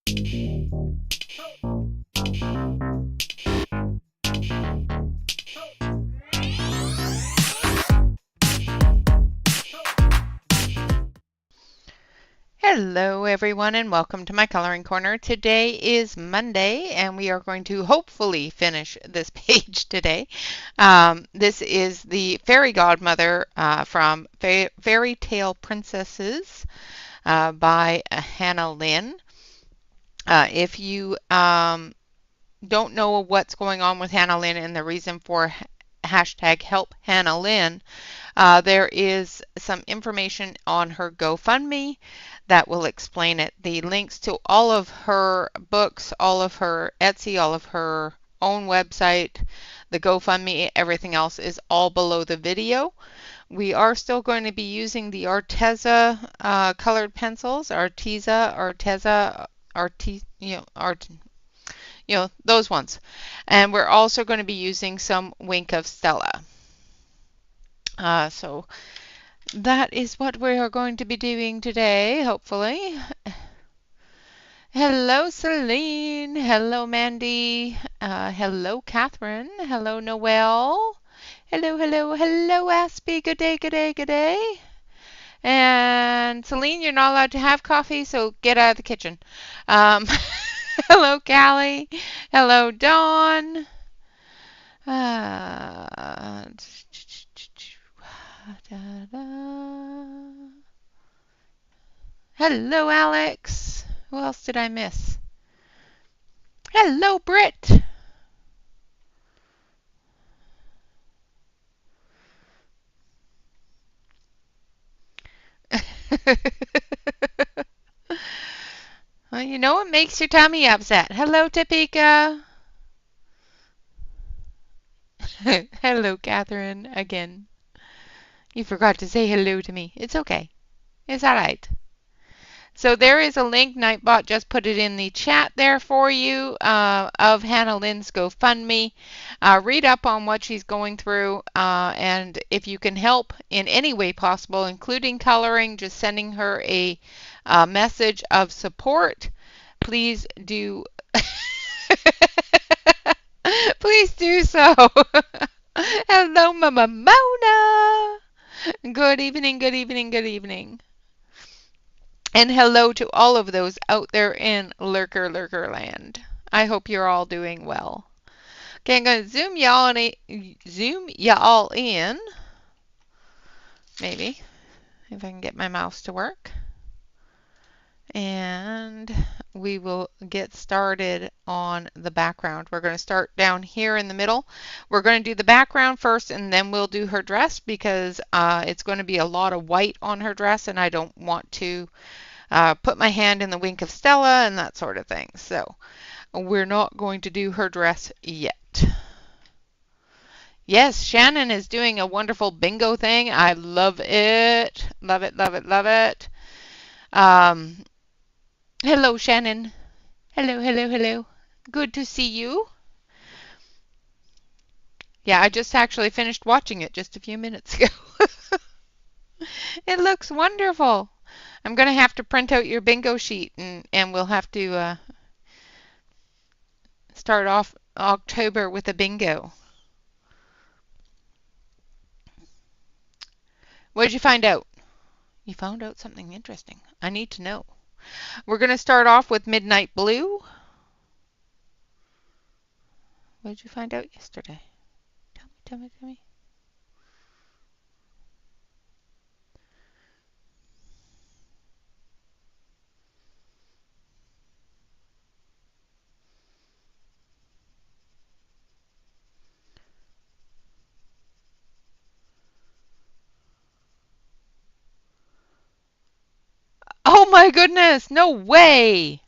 Hello everyone and welcome to my coloring corner. Today is Monday and we are going to hopefully finish this page today. This is the Fairy Godmother from Fairy Tale Princesses by Hannah Lynn. If you don't know what's going on with Hannah Lynn and the reason for hashtag help Hannah Lynn, there is some information on her GoFundMe that will explain it. The links to all of her books, all of her Etsy, all of her own website, the GoFundMe, everything else is all below the video. We are still going to be using the Arteza colored pencils, Arteza, those ones. And we're also going to be using some Wink of Stella. So that is what we are going to be doing today, hopefully. Hello, Celine. Hello, Mandy. Hello, Catherine. Hello, Noelle. Hello, Aspie. Good day, good day, good day. And Celine, you're not allowed to have coffee, so get out of the kitchen. Hello, Callie. Hello, Dawn. Hello, Alex. Who else did I miss? Hello, Britt. Well, you know what makes your tummy upset. Hello, Topeka. Hello, Catherine, again. You forgot to say hello to me. It's okay. It's all right. So there is a link. Nightbot just put it in the chat there for you of Hannah Lynn's GoFundMe. Read up on what she's going through, and if you can help in any way possible, including coloring, just sending her a message of support, please do. Please do so. Hello, Mama Mona. Good evening, good evening, good evening. And hello to all of those out there in Lurker land. I hope you're all doing well. Okay, I'm going to zoom y'all in. Maybe, if I can get my mouse to work. And we will get started on the background. We're going to start down here in the middle. We're going to do the background first and then we'll do her dress because it's going to be a lot of white on her dress and I don't want to put my hand in the Wink of Stella and that sort of thing. So we're not going to do her dress yet. Yes, Shannon is doing a wonderful bingo thing. I love it. Love it, love it, love it. Hello, Shannon. Hello. Good to see you. Yeah, I just actually finished watching it just a few minutes ago. It looks wonderful. I'm going to have to print out your bingo sheet and we'll have to start off October with a bingo. What did you find out? You found out something interesting. I need to know. We're going to start off with Midnight Blue. What did you find out yesterday? Tell me. Oh my goodness, no way!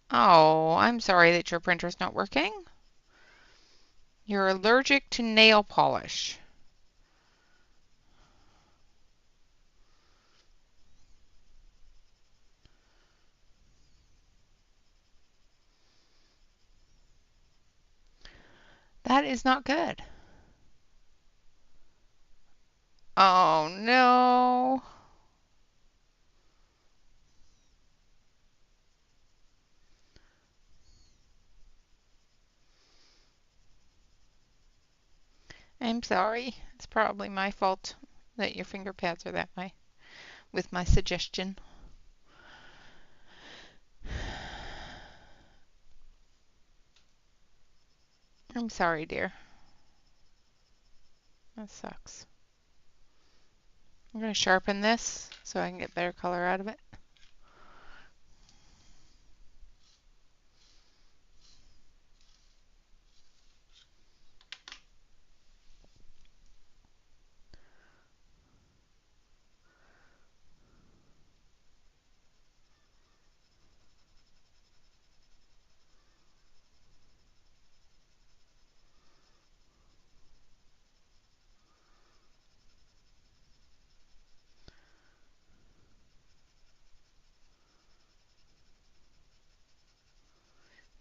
Oh, I'm sorry that your printer's not working. You're allergic to nail polish. That is not good. Oh no. I'm sorry. It's probably my fault that your finger pads are that way with my suggestion. I'm sorry, dear. That sucks. I'm going to sharpen this so I can get better color out of it.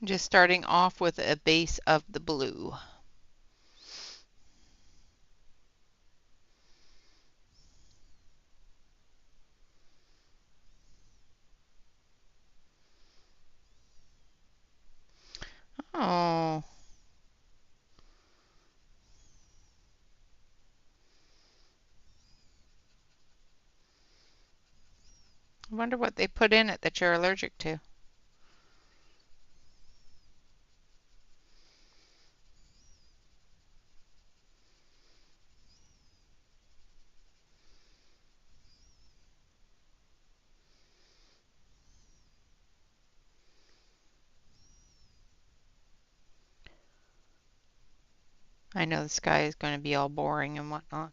Just starting off with a base of the blue. Oh, I wonder what they put in it that you're allergic to. I know the sky is going to be all boring and whatnot.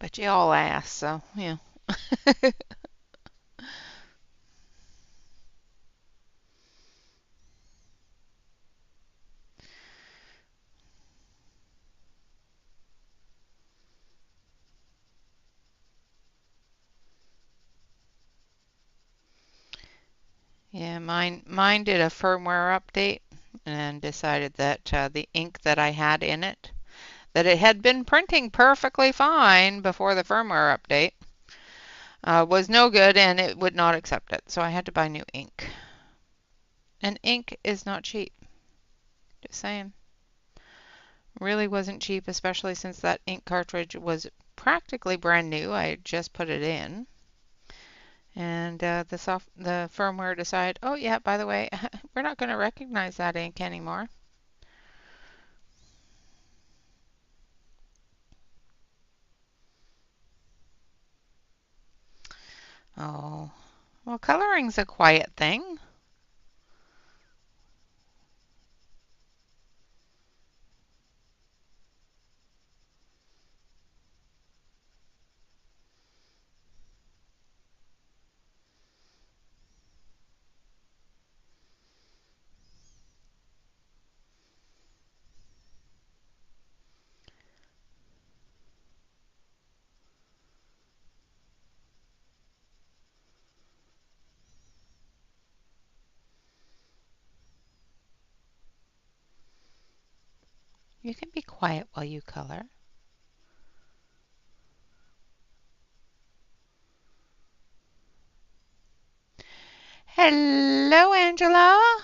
But you all asked, so yeah. Yeah, mine did a firmware update and decided that the ink that I had in it, that it had been printing perfectly fine before the firmware update, was no good and it would not accept it. So I had to buy new ink. And ink is not cheap. Just saying. Really wasn't cheap, especially since that ink cartridge was practically brand new. I had just put it in. And the firmware decided, oh yeah, by the way, we're not going to recognize that ink anymore. Oh, well, coloring's a quiet thing. You can be quiet while you color. Hello, Angela.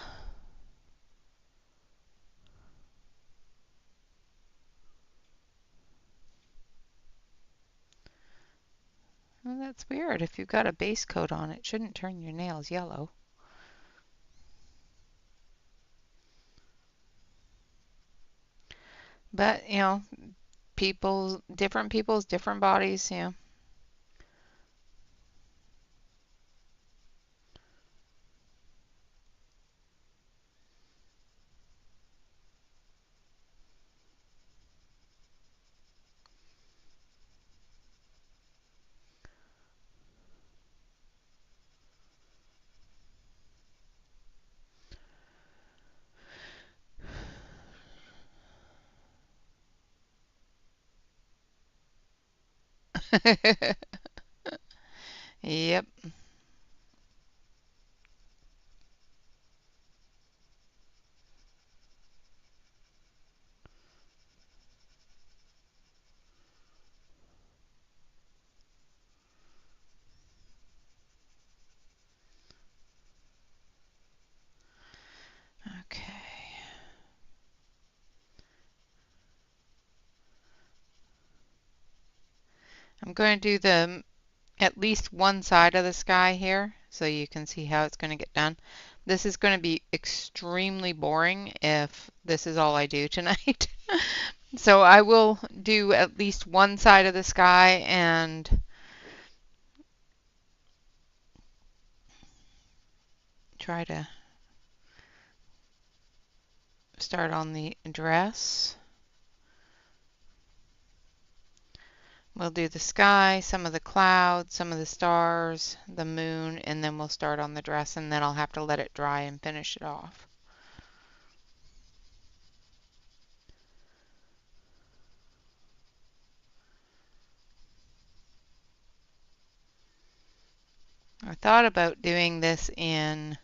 Well, that's weird. If you've got a base coat on, it shouldn't turn your nails yellow. But, different people's, different bodies, Yep. I'm going to do the at least one side of the sky here so you can see how it's going to get done. This is going to be extremely boring if this is all I do tonight. So I will do at least one side of the sky and try to start on the dress. We'll do the sky, some of the clouds, some of the stars, the moon, and then we'll start on the dress, and then I'll have to let it dry and finish it off. I thought about doing this in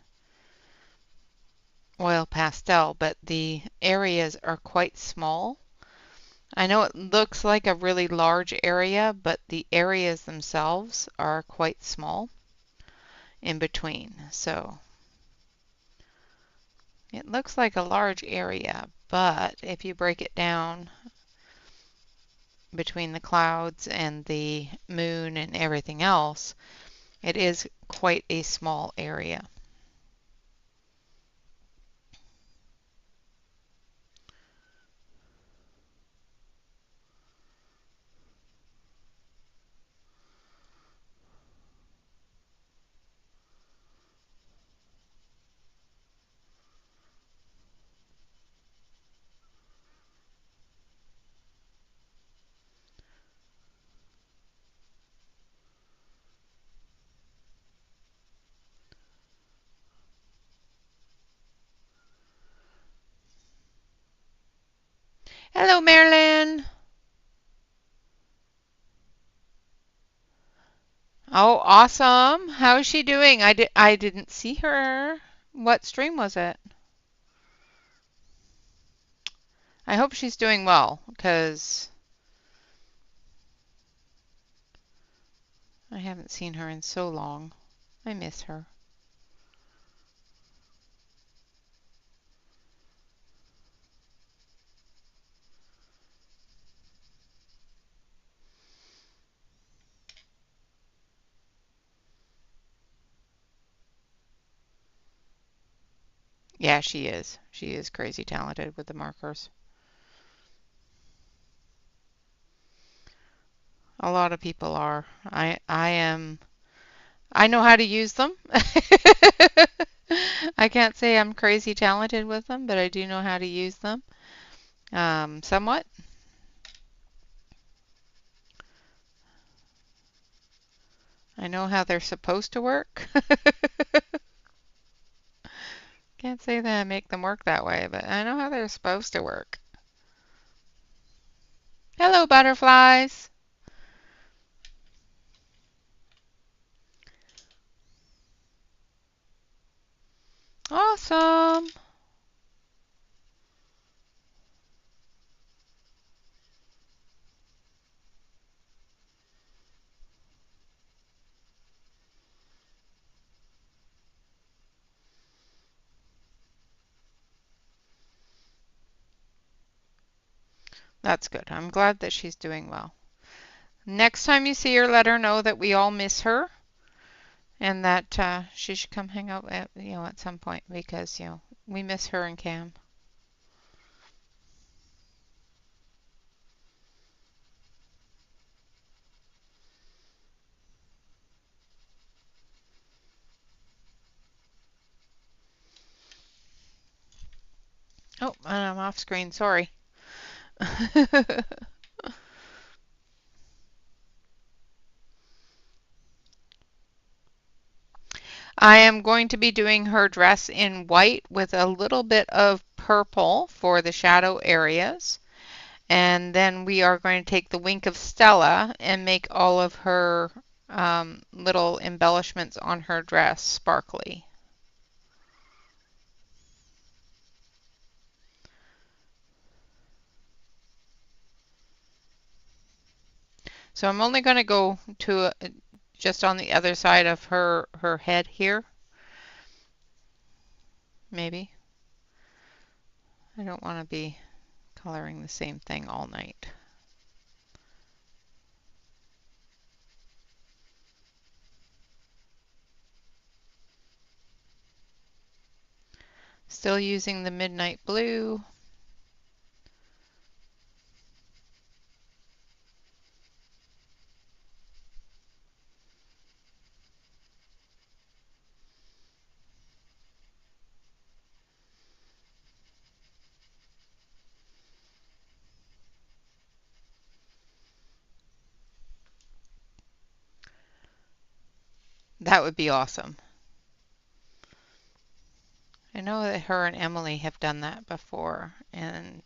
oil pastel, but the areas are quite small. I know it looks like a really large area, but the areas themselves are quite small in between. So it looks like a large area, but if you break it down between the clouds and the moon and everything else, it is quite a small area. Hello, Marilyn. Oh, awesome. How is she doing? I didn't see her. What stream was it? I hope she's doing well, because I haven't seen her in so long. I miss her. Yeah, she is. She is crazy talented with the markers. A lot of people are. I know how to use them. I can't say I'm crazy talented with them, but I do know how to use them. Somewhat. I know how they're supposed to work. Can't say that I make them work that way, but I know how they're supposed to work. Hello, butterflies. Awesome. That's good. I'm glad that she's doing well. Next time you see her, let her know that we all miss her and that she should come hang out at some point because we miss her and Cam. Oh, and I'm off screen. Sorry. I am going to be doing her dress in white with a little bit of purple for the shadow areas. And then we are going to take the wink of Stella and make all of her little embellishments on her dress sparkly. So I'm only going to go to just on the other side of her head here, maybe. I don't want to be coloring the same thing all night. Still using the midnight blue. That would be awesome. I know that her and Emily have done that before, and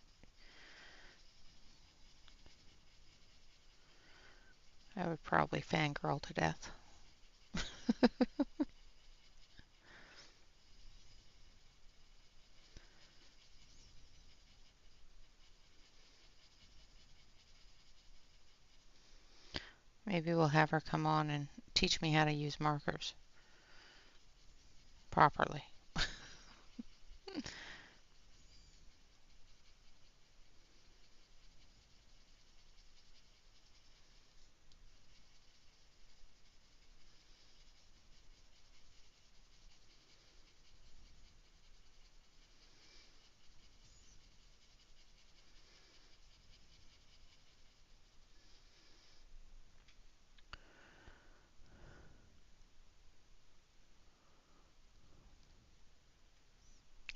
I would probably fangirl to death. Maybe we'll have her come on and teach me how to use markers properly.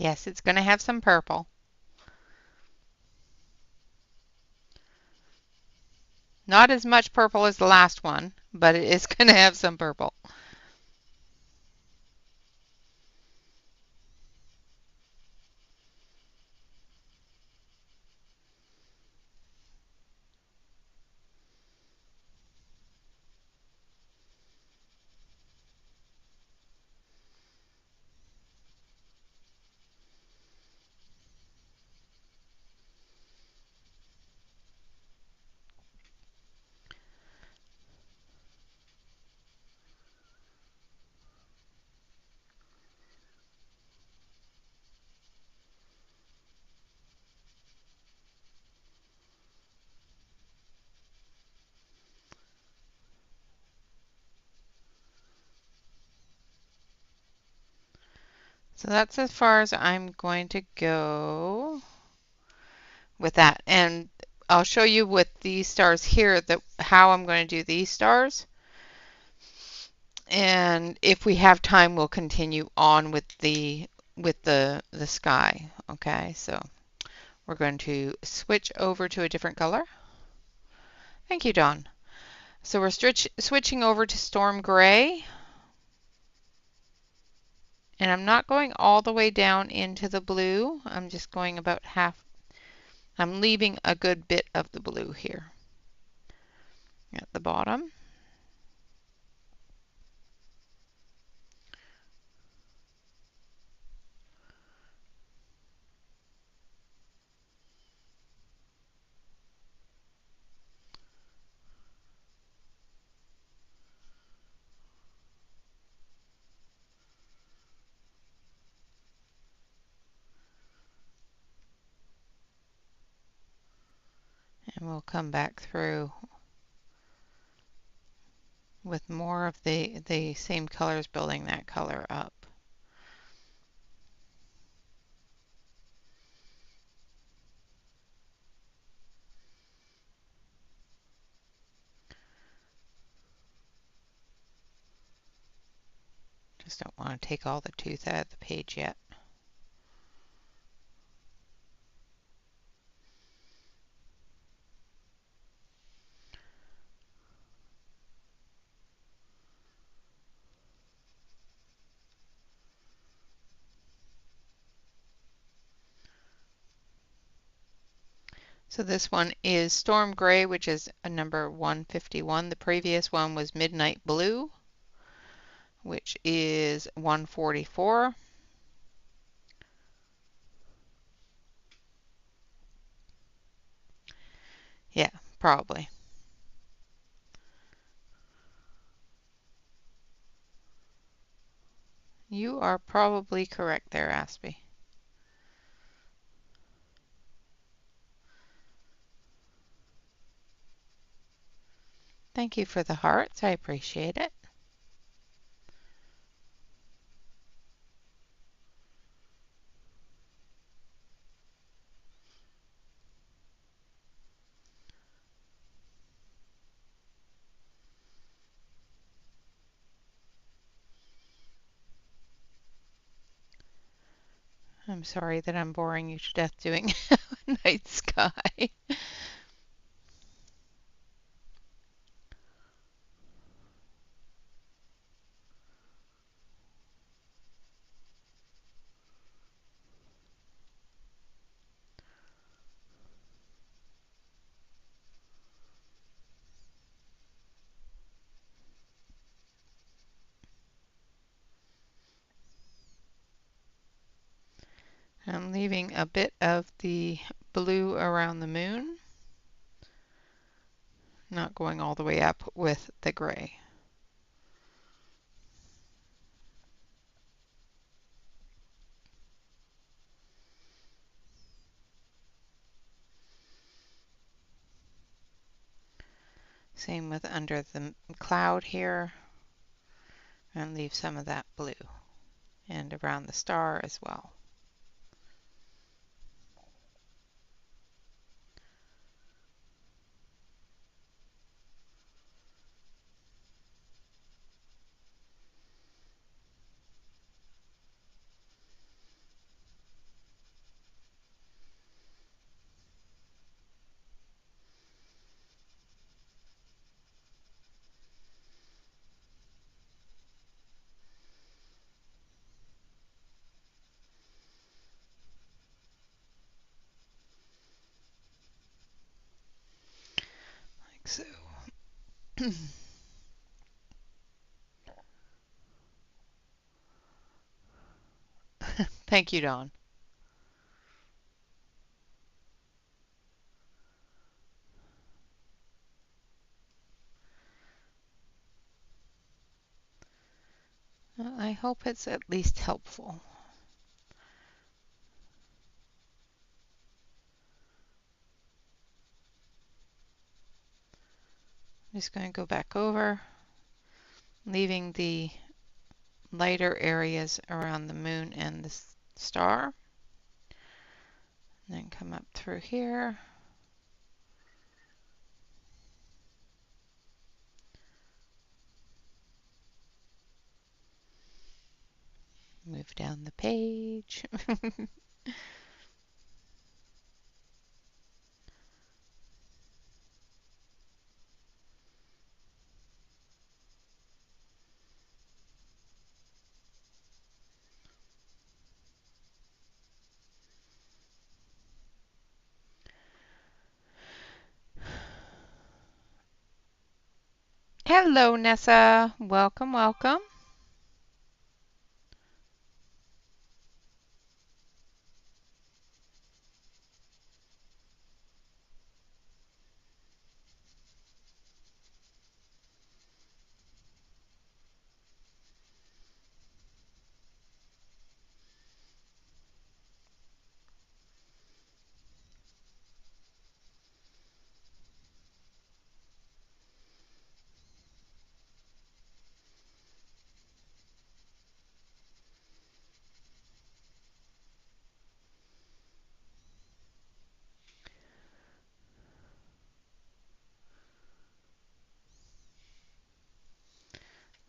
Yes, it's going to have some purple. Not as much purple as the last one, but it is going to have some purple. So that's as far as I'm going to go with that. And I'll show you with these stars here that how I'm going to do these stars. And if we have time, we'll continue on with the sky. Okay, so we're going to switch over to a different color. Thank you, Dawn. So we're switching over to Storm Gray. And I'm not going all the way down into the blue. I'm just going about half. I'm leaving a good bit of the blue here at the bottom. And we'll come back through with more of the same colors, building that color up. Just don't want to take all the tooth out of the page yet. So this one is Storm Gray, which is a number 151. The previous one was Midnight Blue, which is 144. Yeah, probably. You are probably correct there, Aspie. Thank you for the hearts. I appreciate it. I'm sorry that I'm boring you to death doing night sky. I'm leaving a bit of the blue around the moon, not going all the way up with the gray. Same with under the cloud here, and leave some of that blue, and around the star as well. Like so. Thank you, Dawn. Well, I hope it's at least helpful. I'm just going to go back over, leaving the lighter areas around the moon and the star. And then come up through here. Move down the page. Hello, Nessa. Welcome, welcome.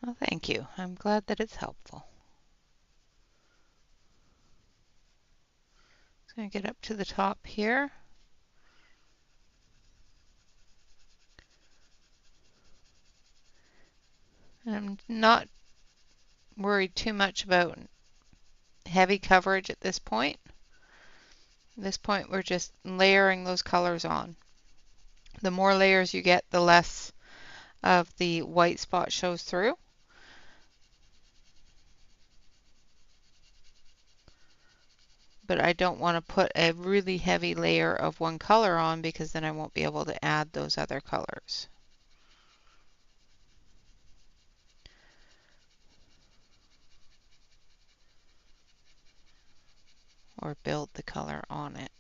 Well, thank you. I'm glad that it's helpful. Just going to get up to the top here. I'm not worried too much about heavy coverage at this point. At this point, we're just layering those colors on. The more layers you get, the less of the white spot shows through. But I don't want to put a really heavy layer of one color on because then I won't be able to add those other colors. Or build the color on it.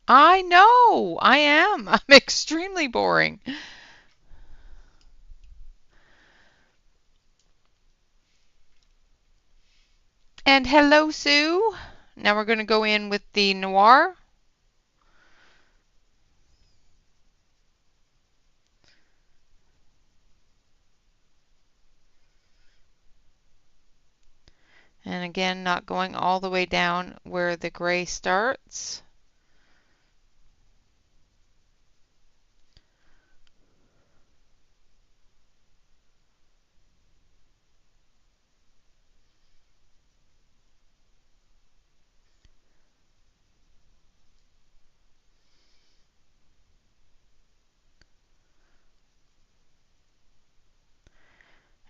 I know, I am. I'm extremely boring. And hello, Sue. Now we're going to go in with the noir. And again, not going all the way down where the gray starts.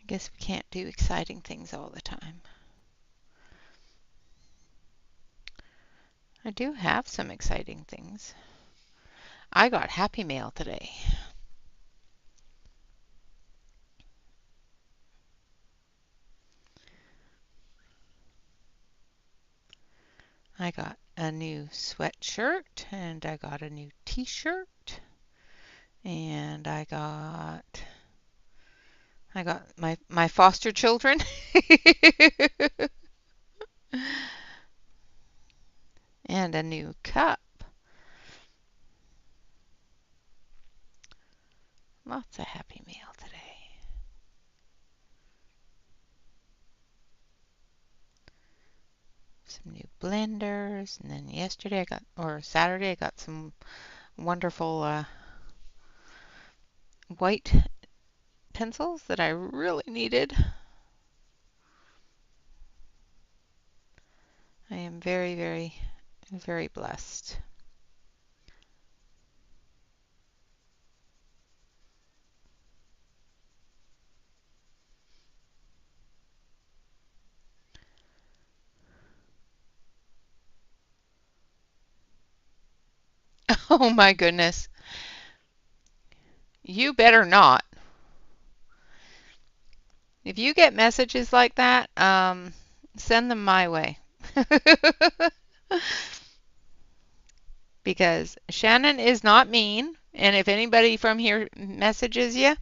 I guess we can't do exciting things all the time. I do have some exciting things. I got Happy Mail today. I got a new sweatshirt and I got a new t-shirt and I got my foster children and a new cup. Lots of Happy Mail today. Some new blenders, and then Saturday I got some wonderful white pencils that I really needed. I am very, very, very blessed. Oh my goodness. You better not. If you get messages like that, send them my way. Because Shannon is not mean, and if anybody from here messages you,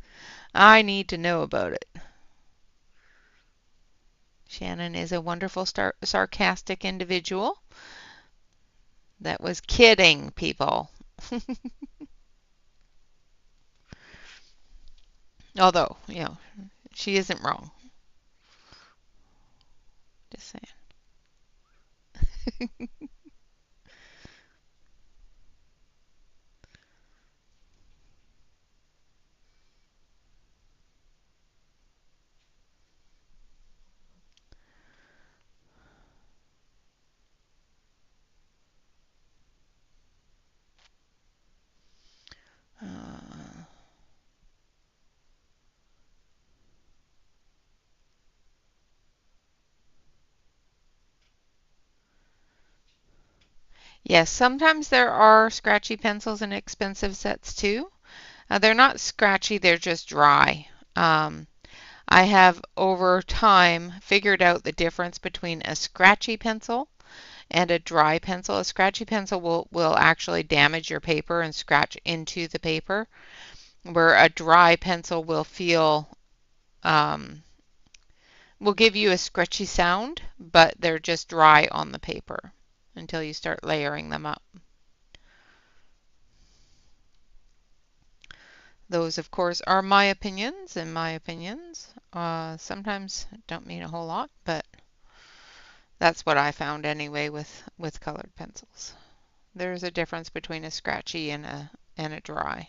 I need to know about it. Shannon is a wonderful, sarcastic individual. That was kidding, people. Although, she isn't wrong. Just saying. Uh, yes, sometimes there are scratchy pencils in expensive sets too. They're not scratchy, they're just dry. Um, I have over time figured out the difference between a scratchy pencil and a dry pencil. A scratchy pencil will actually damage your paper and scratch into the paper, where a dry pencil um, will give you a scratchy sound, but they're just dry on the paper until you start layering them up. Those, of course, are my opinions, and my opinions sometimes don't mean a whole lot, but that's what I found anyway with colored pencils. There's a difference between a scratchy and a dry.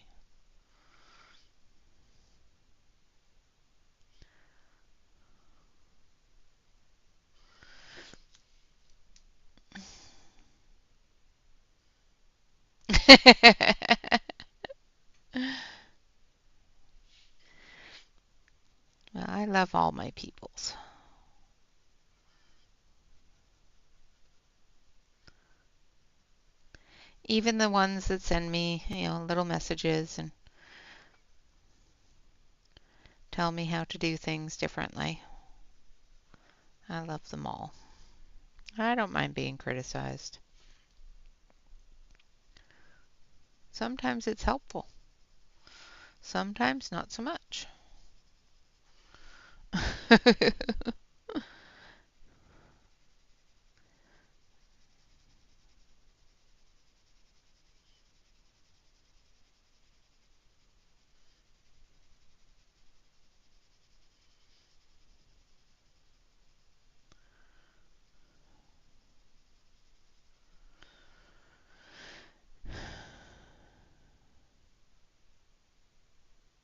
Well, I love all my peoples. Even the ones that send me, little messages and tell me how to do things differently. I love them all. I don't mind being criticized. Sometimes it's helpful. Sometimes not so much.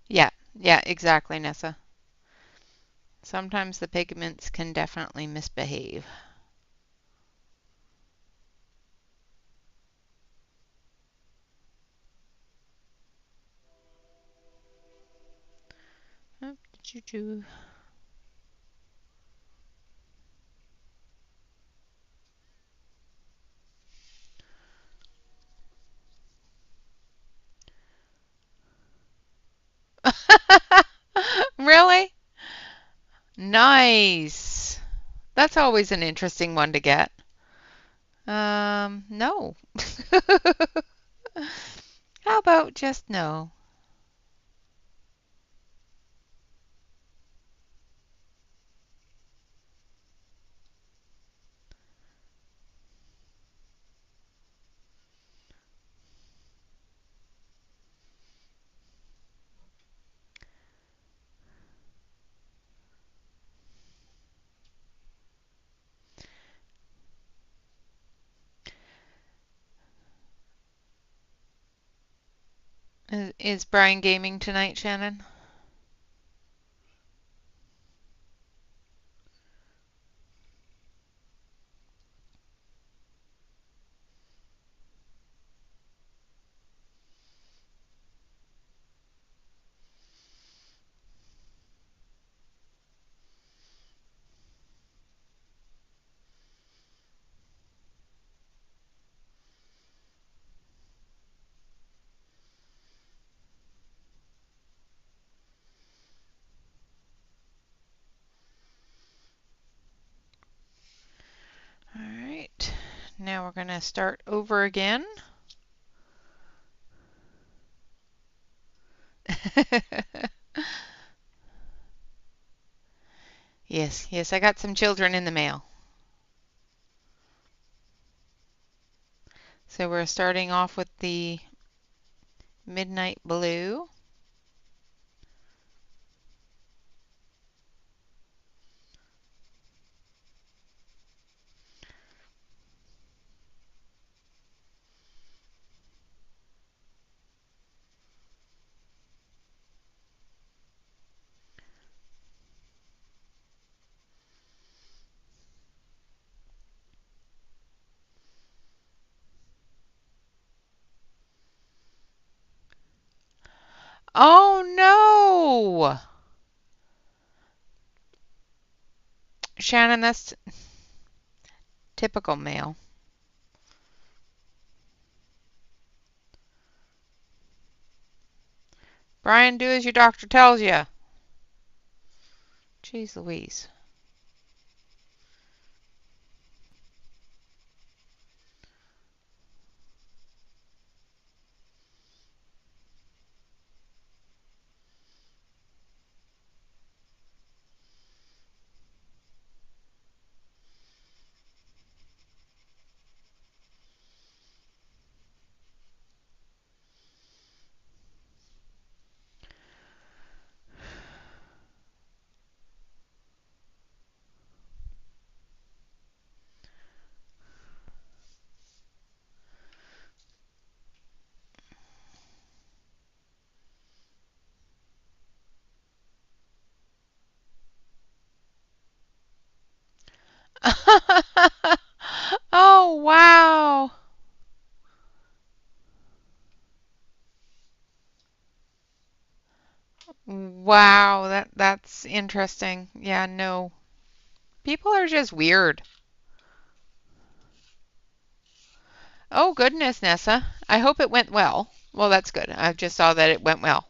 Yeah, yeah, exactly, Nessa. Sometimes the pigments can definitely misbehave. Oh, choo-choo. Really? Nice. That's always an interesting one to get. No. How about just no? Is Brian gaming tonight, Shannon? All right. Now we're going to start over again. Yes, yes, I got some children in the mail. So we're starting off with the midnight blue. Oh no! Shannon, that's typical male. Brian, do as your doctor tells you. Jeez Louise. Oh wow. Wow, that's interesting. Yeah, no. People are just weird. Oh goodness, Nessa. I hope it went well. Well, that's good. I just saw that it went well.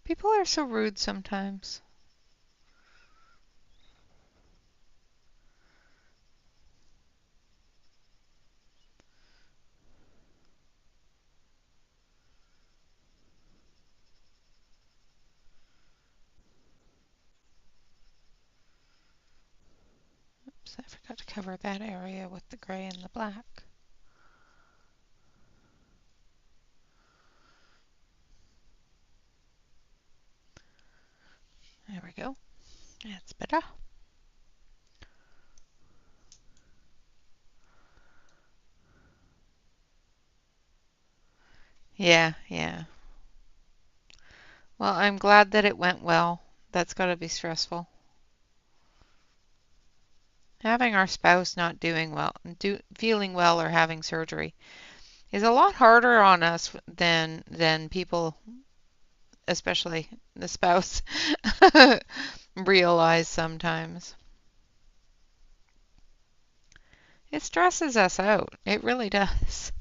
People are so rude sometimes. Oops, I forgot to cover that area with the gray and the black. There we go. That's better. Yeah, yeah. Well, I'm glad that it went well. That's got to be stressful. Having our spouse not doing well, feeling well or having surgery is a lot harder on us than people, especially the spouse, realize sometimes. It stresses us out. It really does.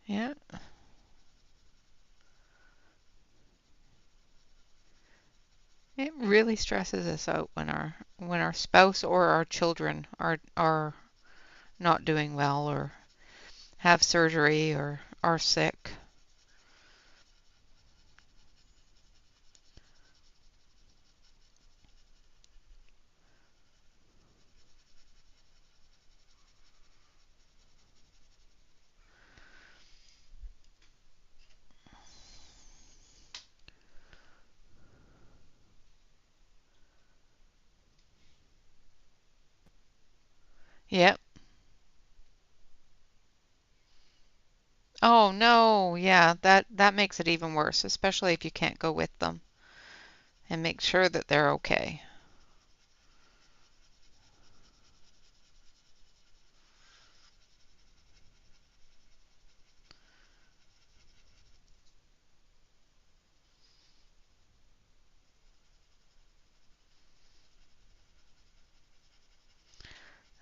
Yeah, it really stresses us out when our spouse or our children are not doing well or have surgery or are sick. Yep. Oh no, yeah, that makes it even worse, especially if you can't go with them and make sure that they're okay.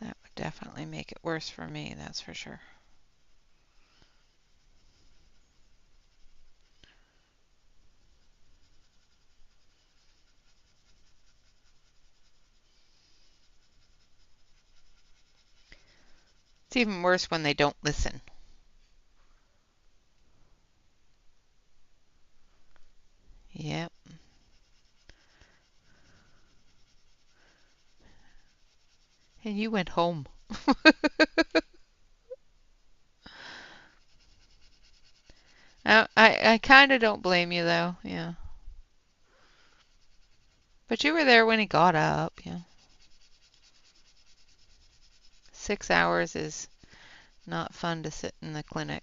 That would definitely make it worse for me, that's for sure. It's even worse when they don't listen. Yep. And you went home. I kind of don't blame you though, yeah. But you were there when he got up, yeah. 6 hours is not fun to sit in the clinic.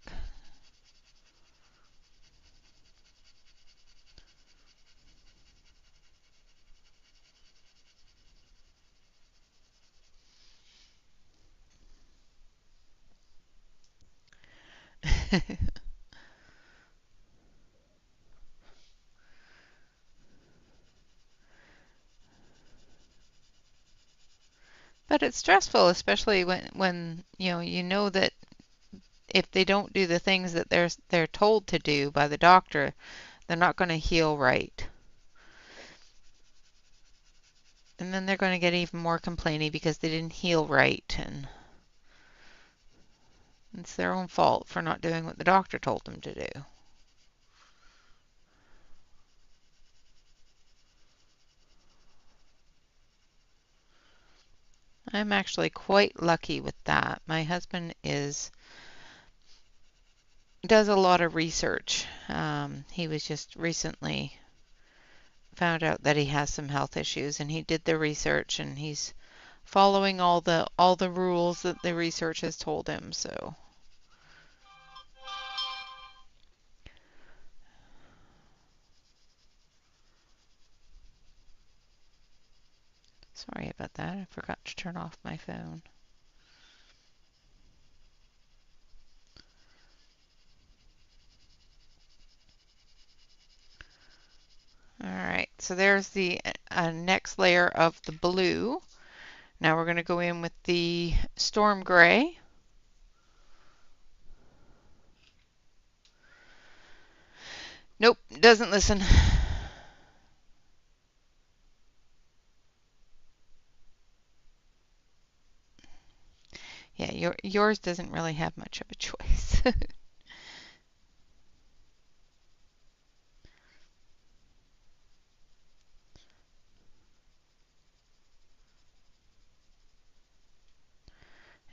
But it's stressful, especially when you know that if they don't do the things that they're told to do by the doctor, they're not going to heal right. And then they're going to get even more complaining because they didn't heal right, and it's their own fault for not doing what the doctor told them to do. I'm actually quite lucky with that. My husband is does a lot of research. He was just recently found out that he has some health issues, and he did the research, and he's following all the rules that the research has told him. So sorry about that. I forgot to turn off my phone. All right, so there's the next layer of the blue. Now we're going to go in with the storm gray. Nope, doesn't listen. Yeah, yours doesn't really have much of a choice.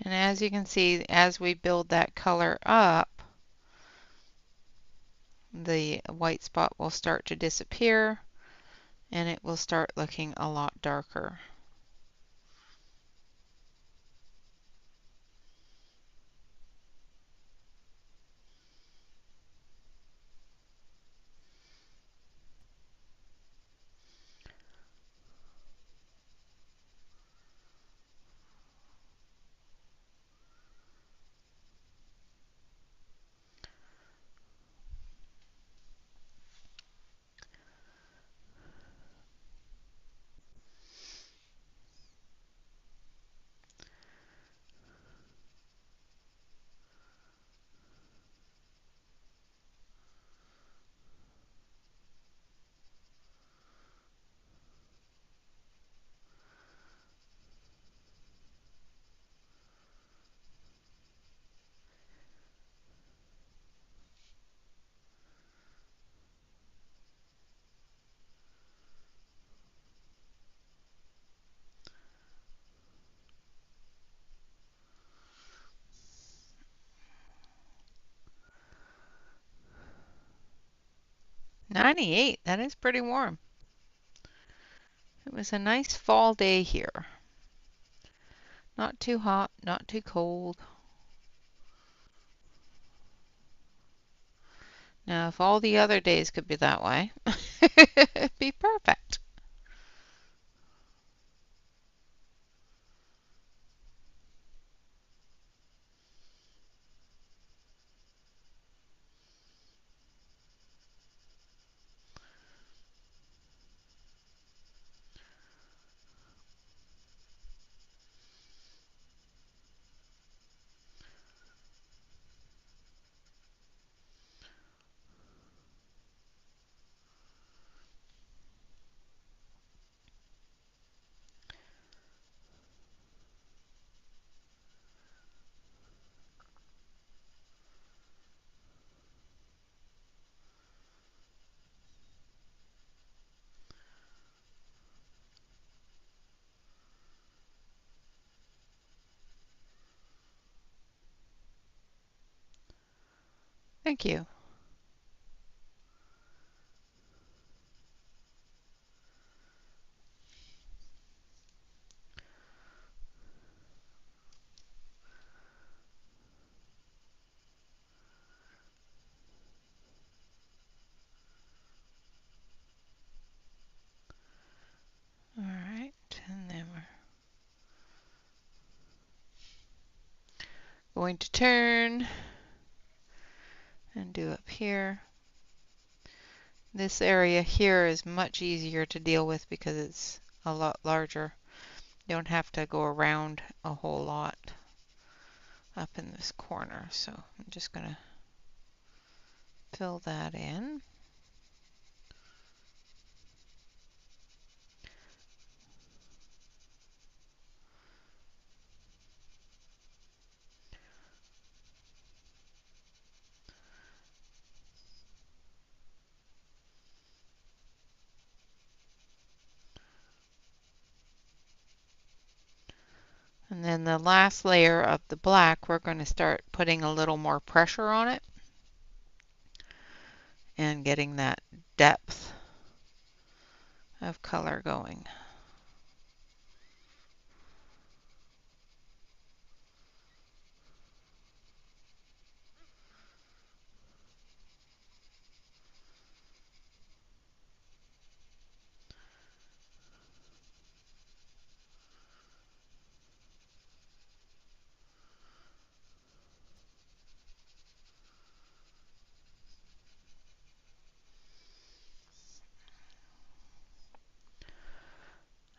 And as you can see, as we build that color up, the white spot will start to disappear and it will start looking a lot darker. "98, that is pretty warm. It was a nice fall day here. Not too hot, not too cold. Now, if all the other days could be that way, it'd be perfect." Thank you. All right, and then we're going to turn and do up here. This area here is much easier to deal with because it's a lot larger. You don't have to go around a whole lot up in this corner. So I'm just going to fill that in. And then the last layer of the black, we're going to start putting a little more pressure on it and getting that depth of color going.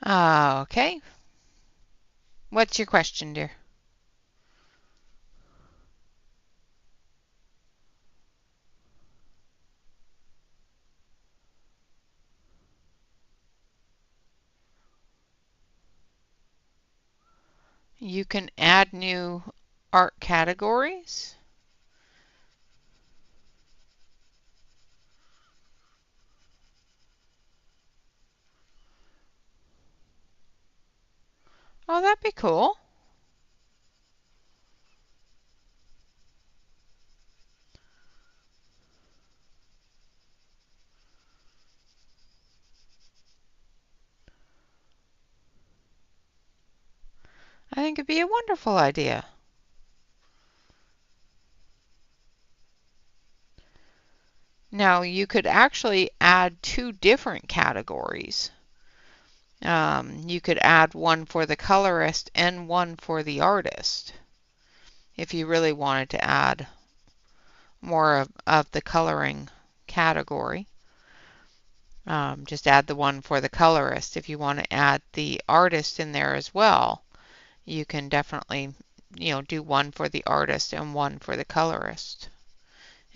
Okay. What's your question, dear? You can add new art categories. Oh, that'd be cool. I think it'd be a wonderful idea. Now, you could actually add two different categories. You could add one for the colorist and one for the artist if you really wanted to add more of the coloring category. Just add the one for the colorist. If you want to add the artist in there as well, you can definitely, do one for the artist and one for the colorist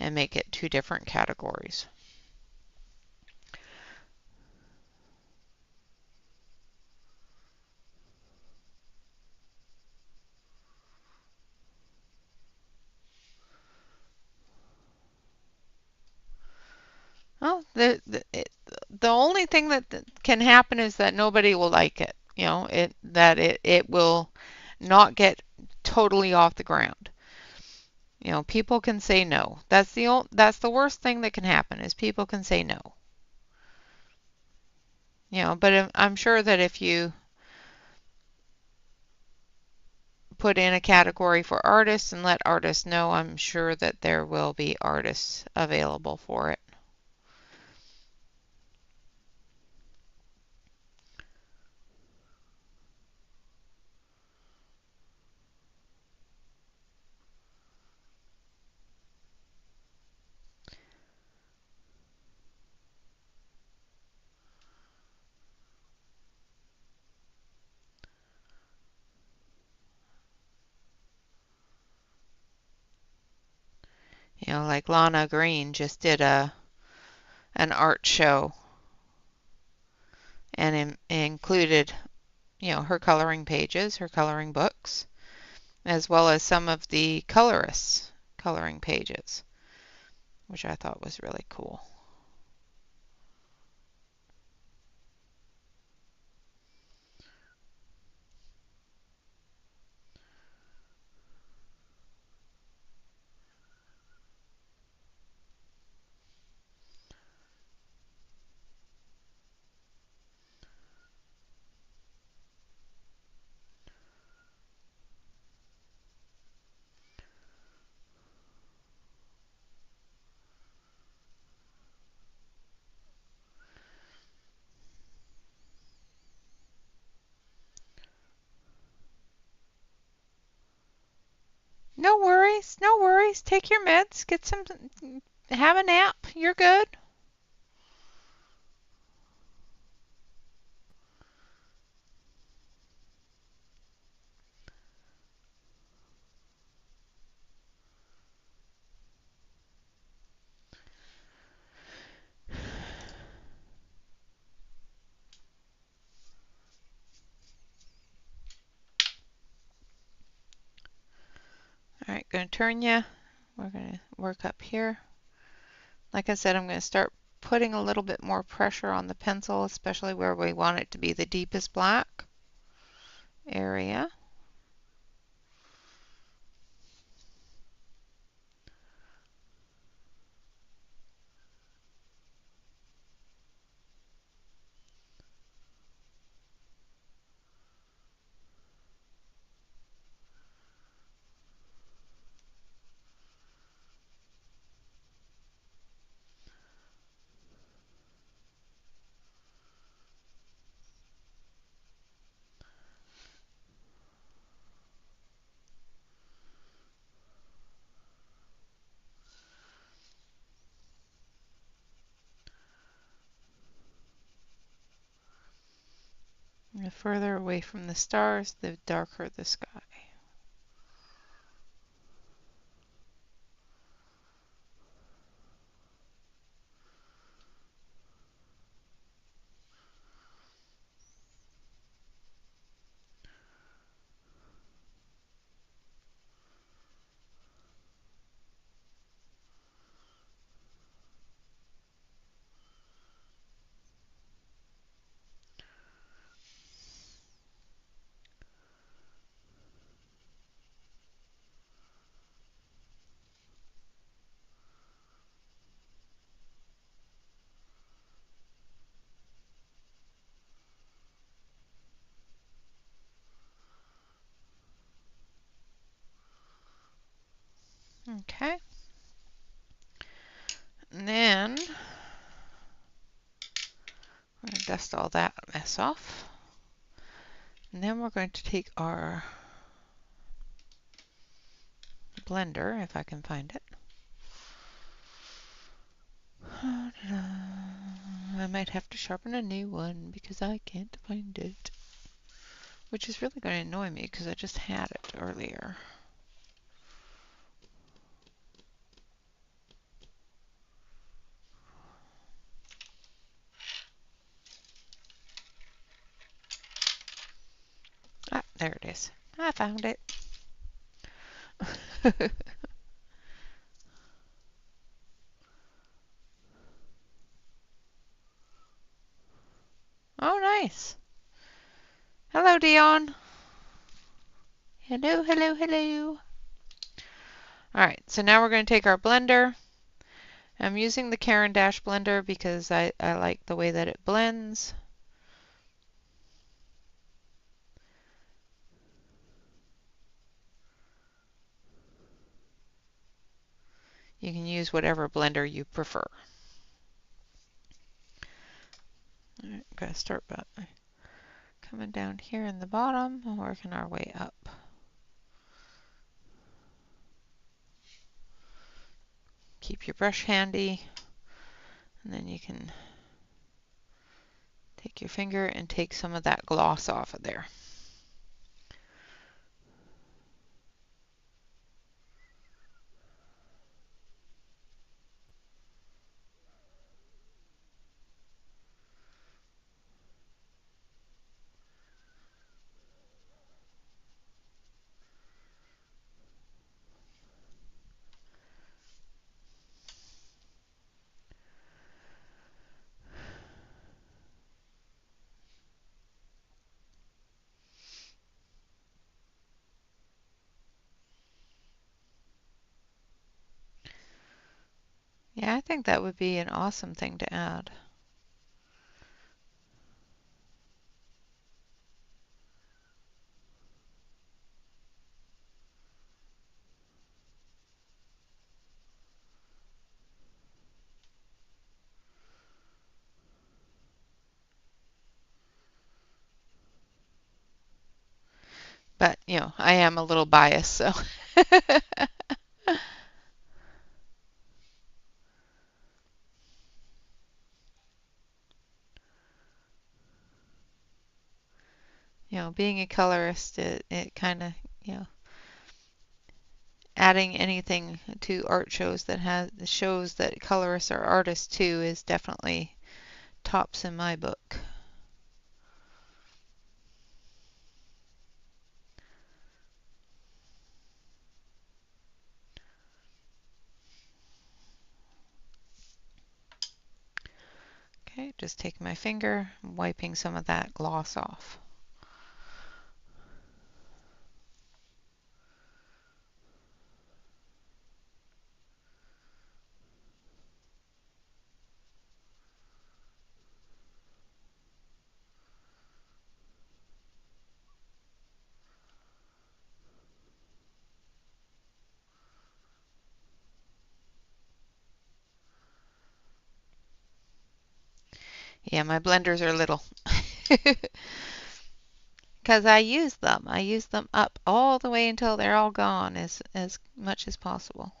and make it two different categories. Well, the only thing that can happen is that nobody will like it. It will not get totally off the ground. People can say no. That's the worst thing that can happen is people can say no. But I'm sure that if you put in a category for artists and let artists know, I'm sure that there will be artists available for it. Like Lana Green just did an art show and included, her coloring pages, her coloring books, as well as some of the colorists' coloring pages, which I thought was really cool. No worries, no worries. Take your meds, have a nap. You're good. All right, going to turn you. We're going to work up here. Like I said, I'm going to start putting a little bit more pressure on the pencil, especially where we want it to be the deepest black area. The further away from the stars, the darker the sky. Okay. And then we're going to dust all that mess off. And then we're going to take our blender, if I can find it. I might have to sharpen a new one because I can't find it. Which is really going to annoy me because I just had it earlier. Ah, there it is. I found it. Oh, nice. Hello, Dion. Hello, hello, hello. All right, so now we're going to take our blender. I'm using the Caran d'Ache blender because I like the way that it blends. You can use whatever blender you prefer. All right, I'm going to start by coming down here in the bottom and working our way up. Keep your brush handy, and then you can take your finger and take some of that gloss off of there. Yeah, I think that would be an awesome thing to add. But, you know, I am a little biased, so. You know, being a colorist, it kind of, you know, adding anything to art shows that shows that colorists are artists too is definitely tops in my book. Okay, just taking my finger, wiping some of that gloss off. Yeah, my blenders are little. Because I use them. I use them up all the way until they're all gone as much as possible.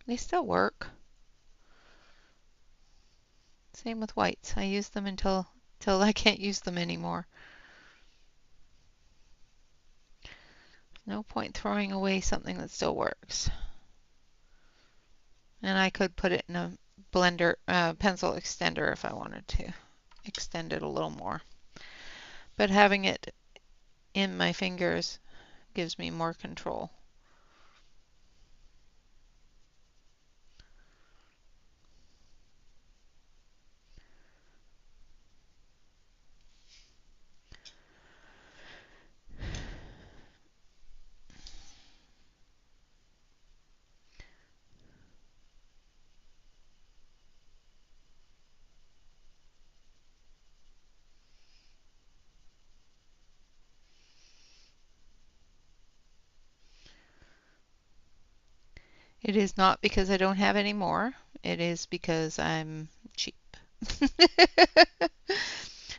They still work. Same with whites. I use them until I can't use them anymore. No point throwing away something that still works. And I could put it in a blender, pencil extender if I wanted to extend it a little more. But having it in my fingers gives me more control. It is not because I don't have any more. It is because I'm cheap.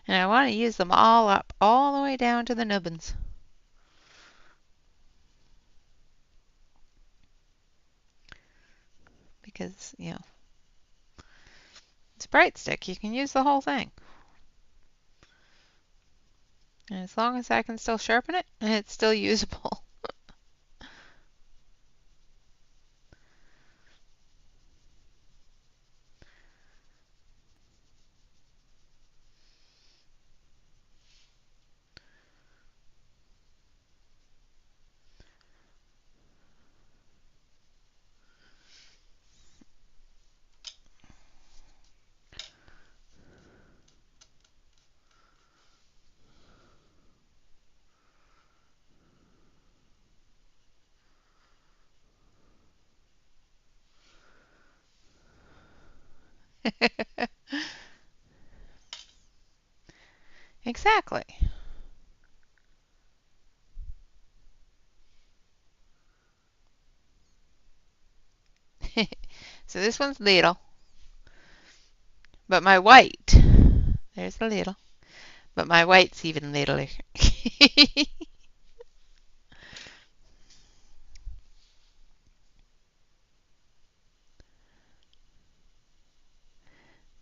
And I want to use them all up, all the way down to the nubbins. Because, you know, it's a bright stick. You can use the whole thing. And as long as I can still sharpen it, it's still usable. Exactly. So this one's little, but my white, there's the little, but my white's even littler.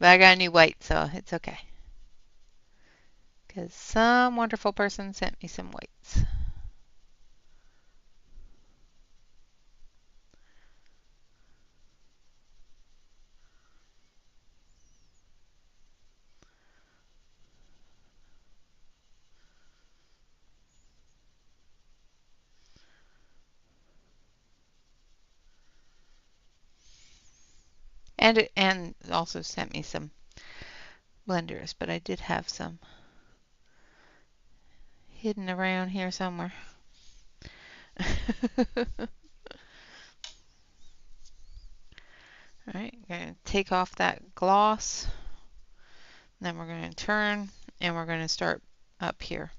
But I got a new white, so it's okay. Because some wonderful person sent me some whites. And also sent me some blenders, but I did have some hidden around here somewhere. Alright, I'm going to take off that gloss. Then we're going to turn and we're going to start up here.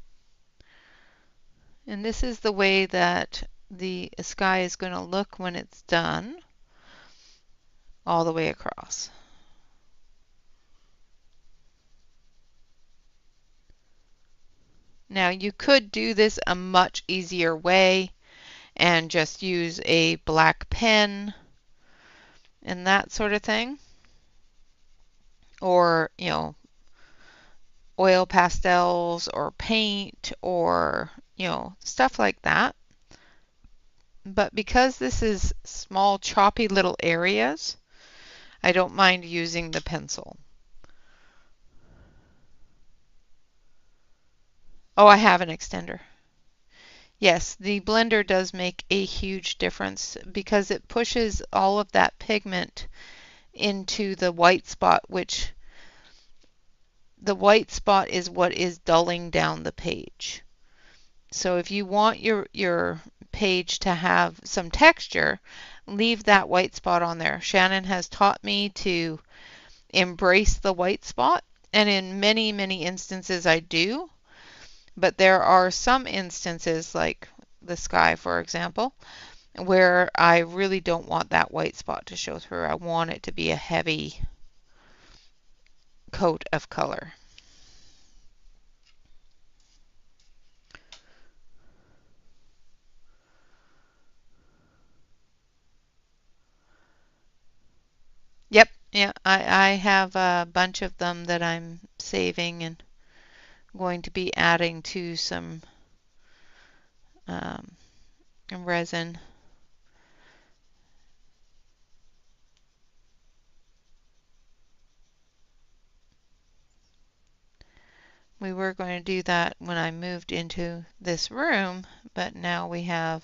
And this is the way that the sky is going to look when it's done, all the way across. Now you could do this a much easier way and just use a black pen and that sort of thing. Or, you know, oil pastels or paint or, you know, stuff like that. But because this is small, choppy little areas, I don't mind using the pencil. Oh, I have an extender. Yes, the blender does make a huge difference because it pushes all of that pigment into the white spot, which the white spot is what is dulling down the page. So if you want your page to have some texture, leave that white spot on there. Shannon has taught me to embrace the white spot, and in many, many instances I do. But there are some instances, like the sky, for example, where I really don't want that white spot to show through. I want it to be a heavy coat of color. Yep, Yeah, I have a bunch of them that I'm saving and going to be adding to some um, resin. We were going to do that when I moved into this room, but now we have,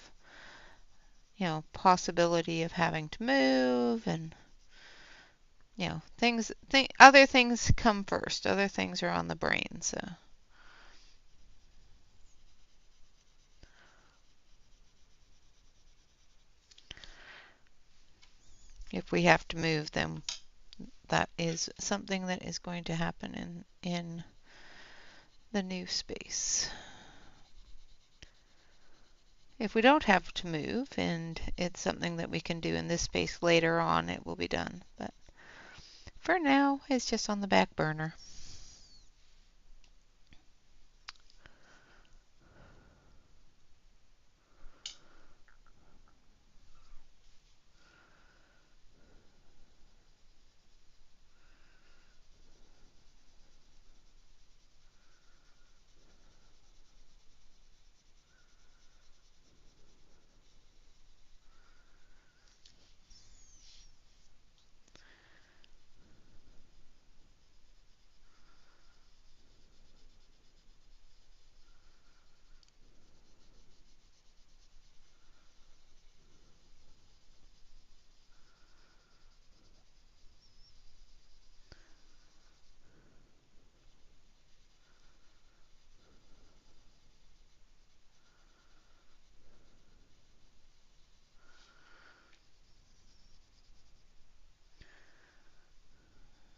possibility of having to move and, other things come first. Other things are on the brain, so. If we have to move, then that is something that is going to happen in the new space. If we don't have to move and it's something that we can do in this space later on, it will be done. But for now, it's just on the back burner.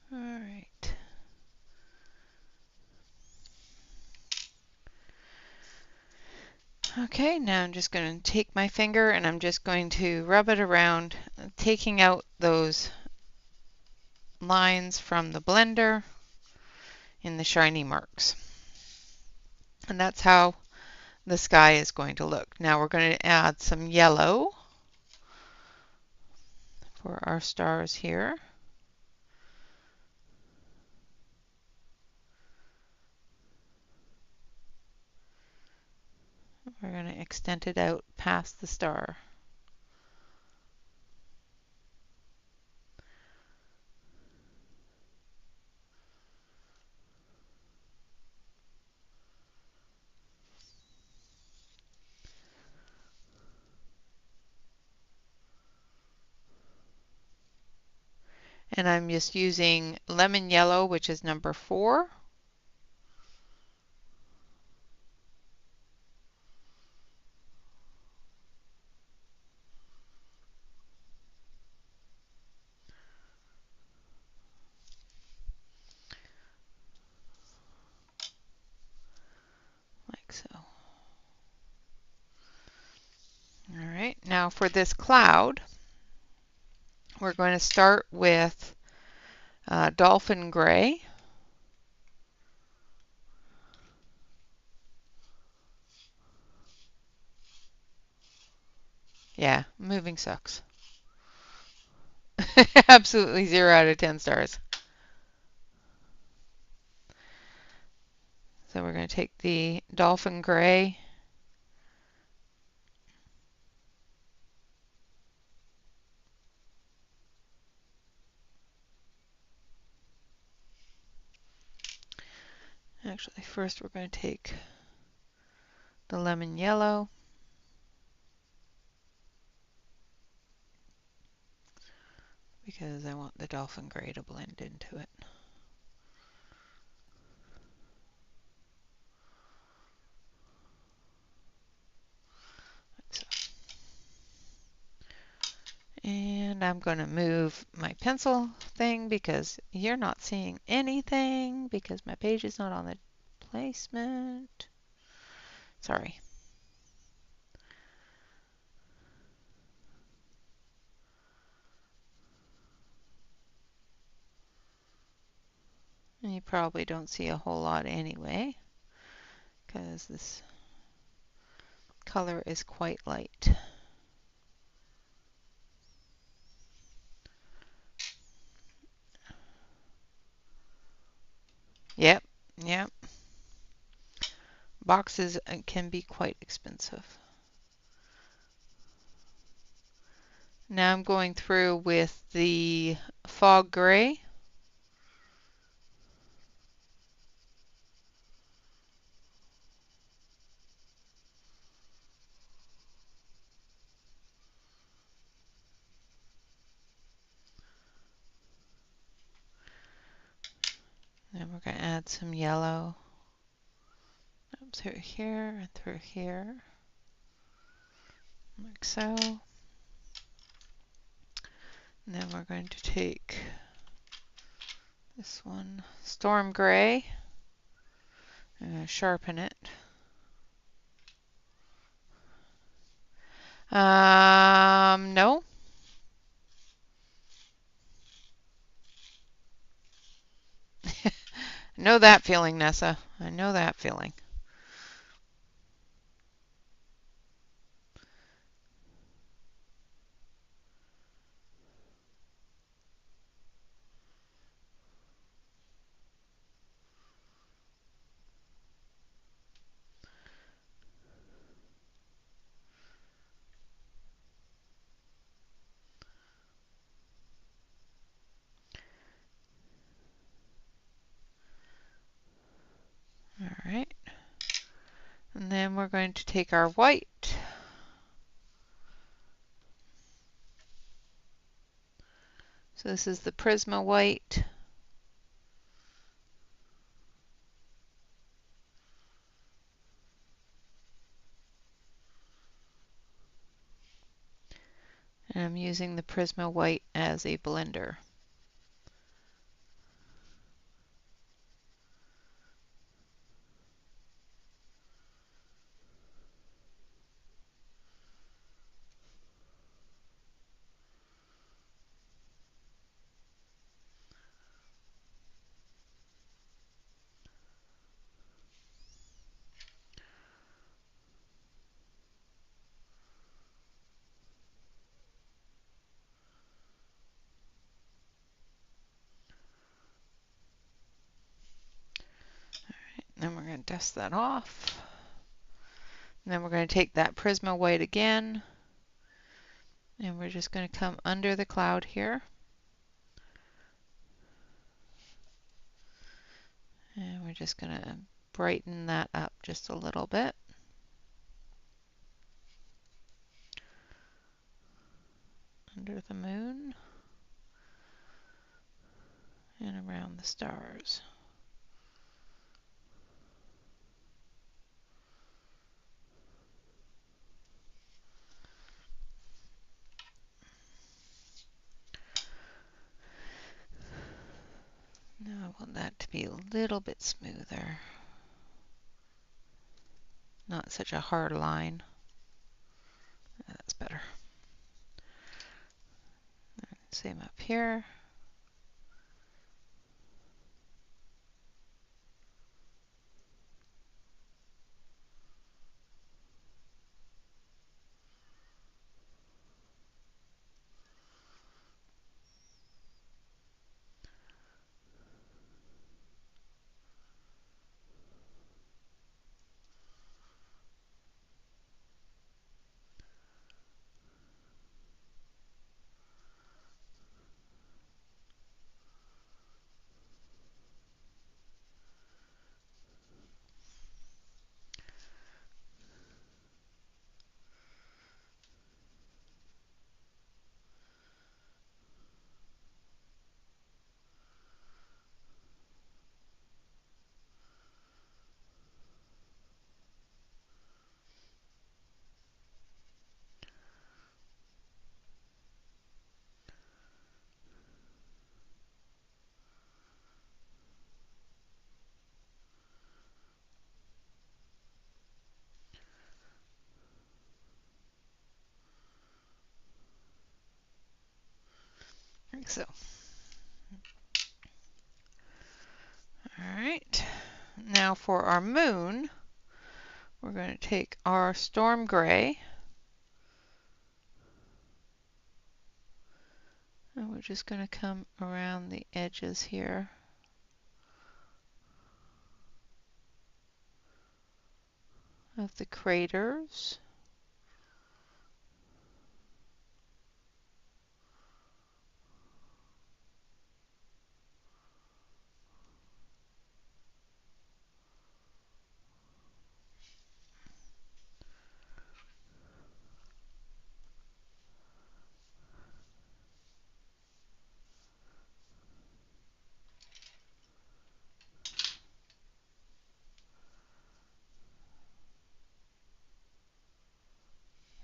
All right. Okay, now I'm just going to take my finger and I'm just going to rub it around, taking out those lines from the blender in the shiny marks. And that's how the sky is going to look. Now we're going to add some yellow for our stars here. We're going to extend it out past the star. And I'm just using lemon yellow, which is number 4. Like so. All right, now for this cloud, we're going to start with dolphin gray. Yeah, moving sucks. Absolutely 0 out of 10 stars. So we're going to take the dolphin gray. Actually, first we're going to take the lemon yellow. Because I want the dolphin gray to blend into it. And I'm going to move my pencil thing because you're not seeing anything because my page is not on the placement. Sorry. And you probably don't see a whole lot anyway because this color is quite light. Yep, yep. Boxes can be quite expensive. Now I'm going through with the fog gray. Then we're going to add some yellow through here and through here, like so. And then we're going to take this one, storm gray, and sharpen it. No. I know that feeling, Nessa. I know that feeling. All right. And then we're going to take our white. So this is the Prisma white. And I'm using the Prisma white as a blender. Then we're going to dust that off. And then we're going to take that Prisma white again, and we're just going to come under the cloud here. And we're just going to brighten that up just a little bit. Under the moon and around the stars. Now I want that to be a little bit smoother. Not such a hard line. That's better. Same up here. Like so. All right. Now for our moon, we're going to take our storm gray, and we're just going to come around the edges here. of the craters.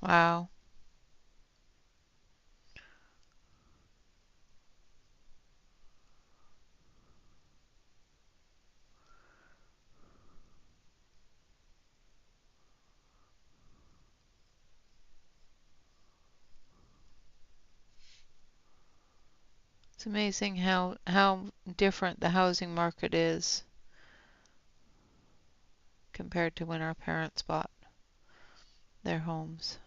Wow. It's amazing how different the housing market is compared to when our parents bought their homes.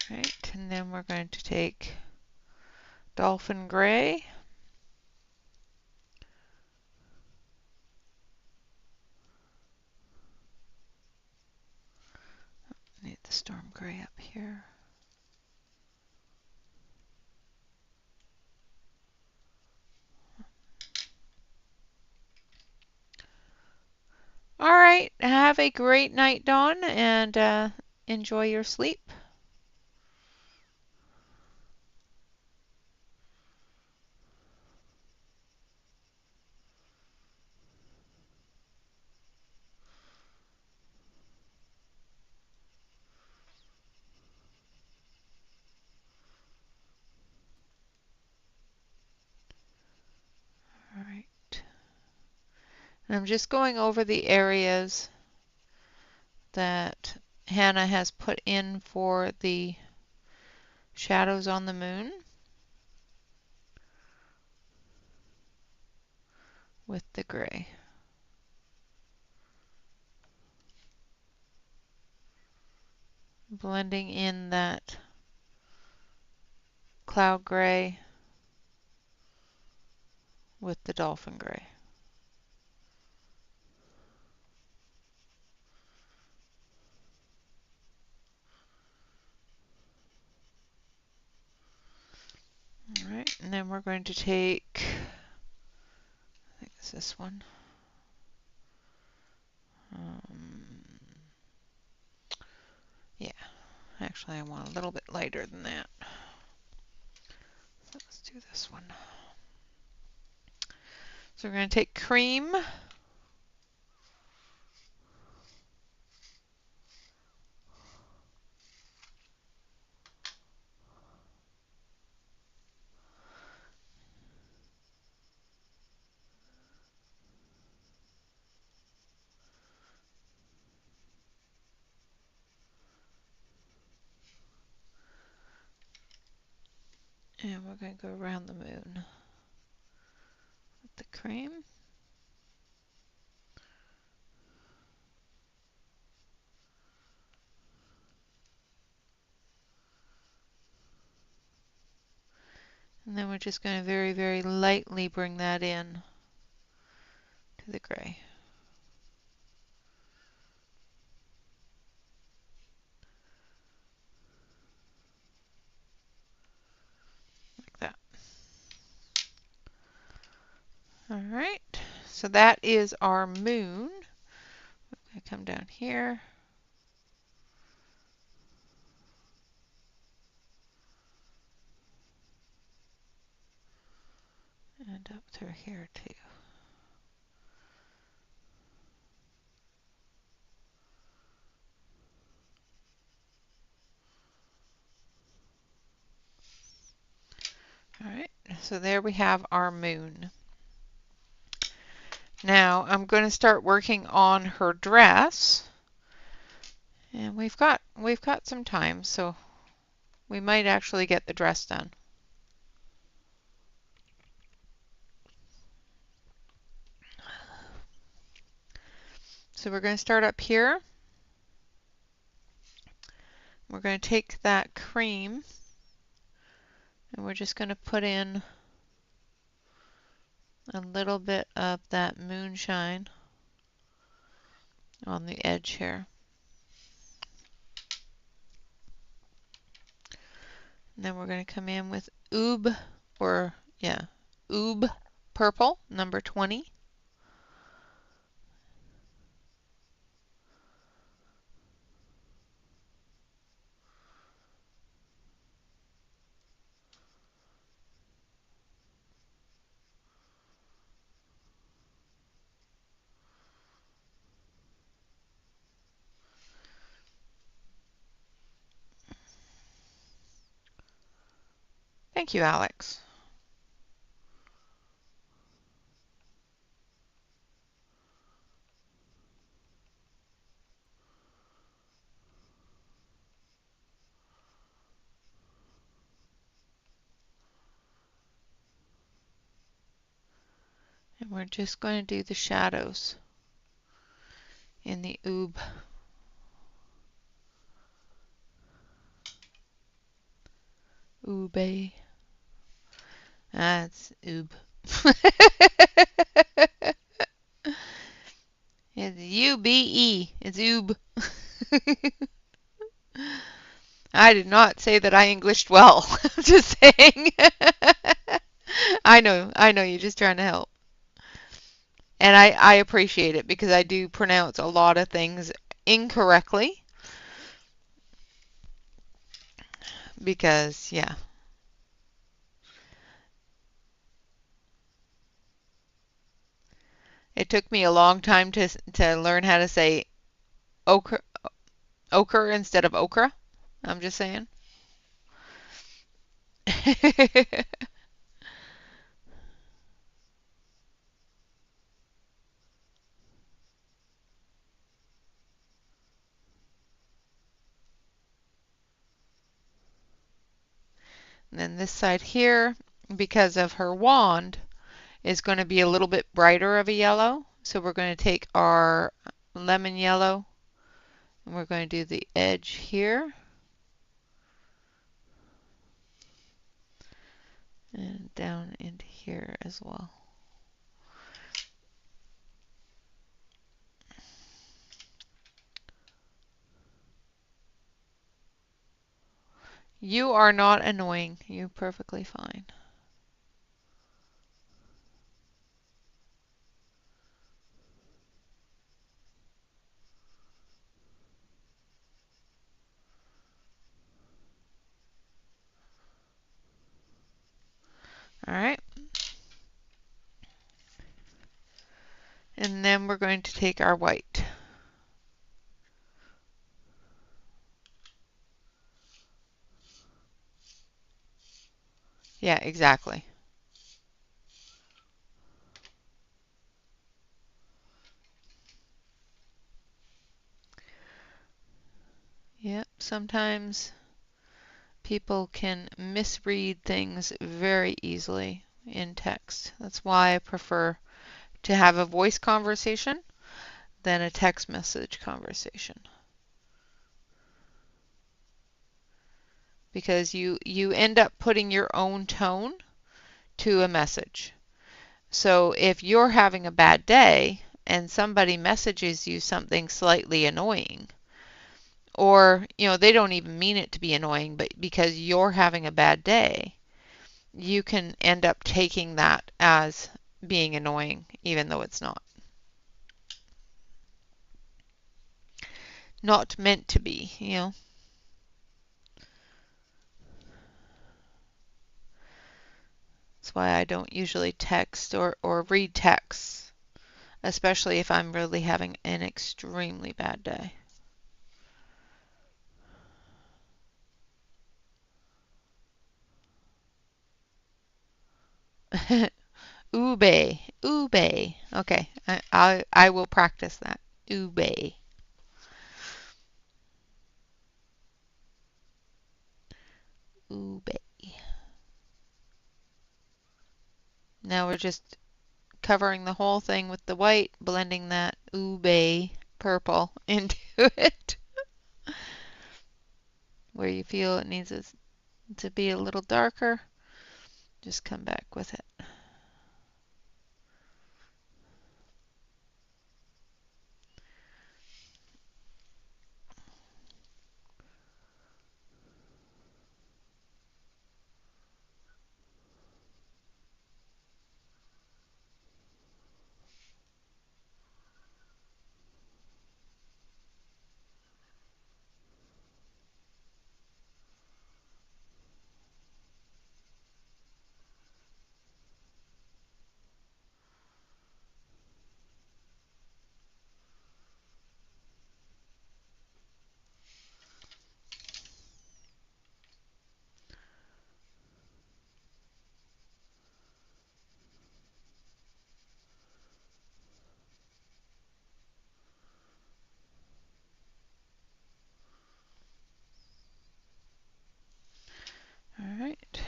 All right, and then we're going to take Dolphin Gray. Need the Storm Gray up here. All right, have a great night, Dawn, and enjoy your sleep. All right. And I'm just going over the areas that Hannah has put in for the shadows on the moon with the gray. Blending in that cloud gray with the dolphin gray. All right, and then we're going to take, I think it's this one. Yeah, actually I want a little bit lighter than that. So let's do this one. So we're going to take cream. And we're going to go around the moon with the cream. And then we're just going to very, very lightly bring that in to the gray. Like that. All right, so that is our moon. I'm going to come down here. And up through here too. All right, so there we have our moon. Now I'm going to start working on her dress. And we've got some time, so we might actually get the dress done. So we're going to start up here. We're going to take that cream And we're just going to put in a little bit of that moonshine on the edge here. And then we're going to come in with Oob, or yeah, Oob Purple, number 20. Thank you, Alex. And we're just going to do the shadows in the Oob. Oobe. That's Oob. It's U-B-E. It's Oob. I did not say that I Englished well. Just saying. I know, you're just trying to help. And I appreciate it because I do pronounce a lot of things incorrectly. Because, yeah. It took me a long time to learn how to say ochre instead of okra. I'm just saying. And then this side here, because of her wand, is going to be a little bit brighter of a yellow. So we're going to take our lemon yellow and we're going to do the edge here. And down into here as well. You are not annoying. You're perfectly fine. All right. And then we're going to take our white. Yeah, exactly. Yep, sometimes people can misread things very easily in text. That's why I prefer to have a voice conversation than a text message conversation. Because you end up putting your own tone to a message. So if you're having a bad day and somebody messages you something slightly annoying, or they don't even mean it to be annoying, but because you're having a bad day, you can end up taking that as being annoying even though it's not meant to be. That's why I don't usually text or read texts, especially if I'm really having an extremely bad day. Ube, ube. Okay, I will practice that. Ube. Ube. Now we're just covering the whole thing with the white, blending that ube purple into it. Where you feel it needs to be a little darker, just come back with it. All right.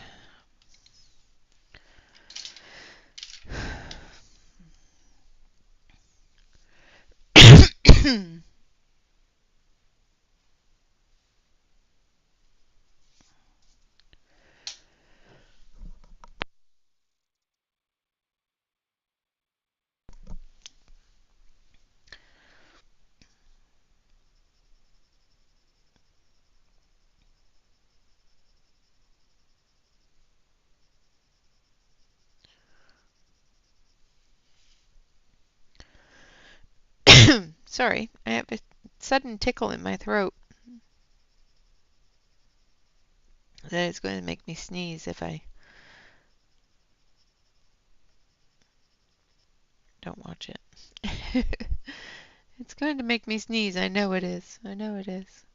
Sorry, I have a sudden tickle in my throat that is going to make me sneeze if I don't watch it. It's going to make me sneeze. I know it is. I know it is.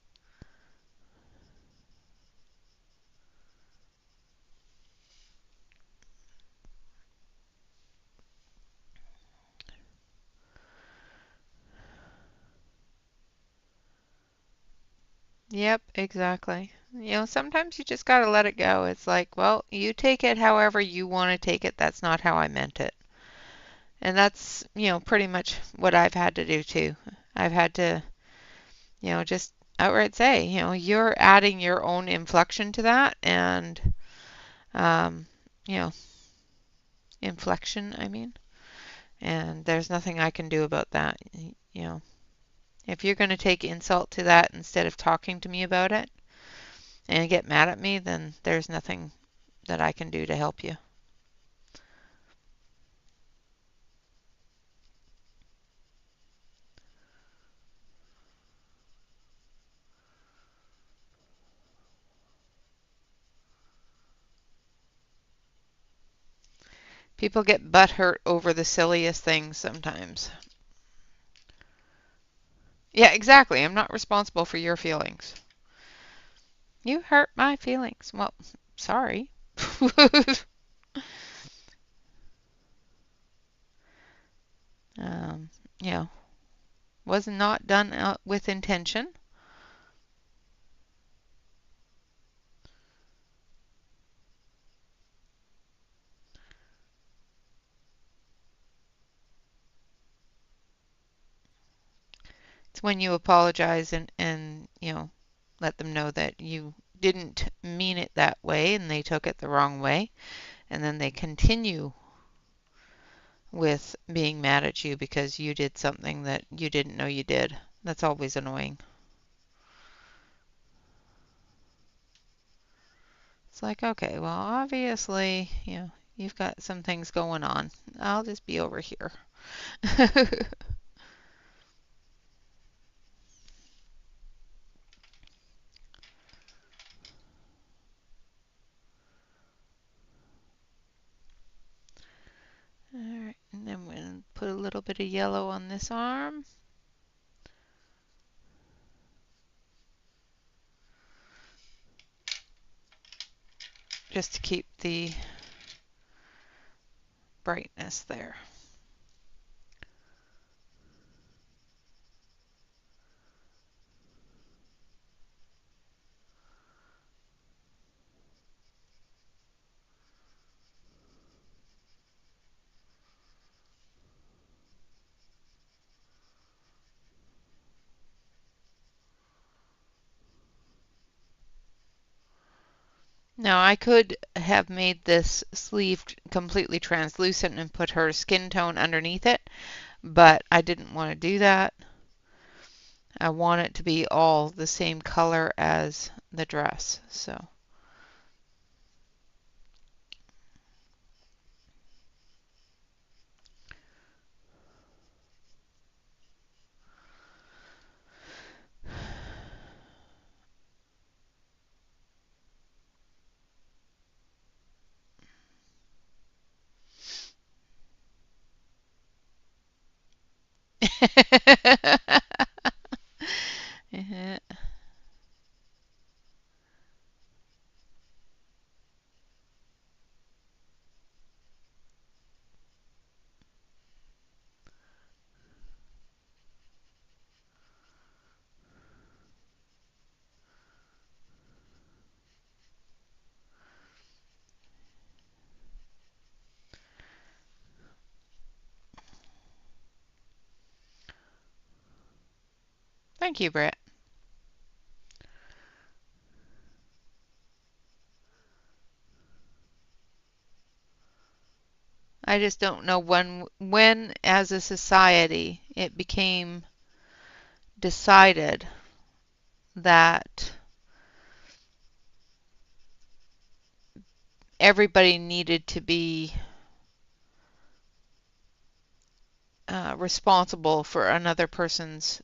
Yep, exactly. Sometimes you just got to let it go. It's like, well, you take it however you want to take it. That's not how I meant it. And that's, pretty much what I've had to do too. I've had to, just outright say, you're adding your own inflection to that and, um, you know, inflection, I mean, and there's nothing I can do about that. You know, if you're going to take insult to that instead of talking to me about it and get mad at me, then there's nothing that I can do to help you. People get butthurt over the silliest things sometimes. Yeah, exactly. I'm not responsible for your feelings. You hurt my feelings. Well, sorry. um, you know, was not done with intention. It's when you apologize and let them know that you didn't mean it that way and they took it the wrong way. And then they continue with being mad at you because you did something that you didn't know you did. That's always annoying. It's like, okay, well, obviously, you've got some things going on. I'll just be over here. All right, and then we'll put a little bit of yellow on this arm. Just to keep the brightness there. Now I could have made this sleeve completely translucent and put her skin tone underneath it, but I didn't want to do that. I want it to be all the same color as the dress. So Thank you, Britt. I just don't know when as a society it became decided that everybody needed to be responsible for another person's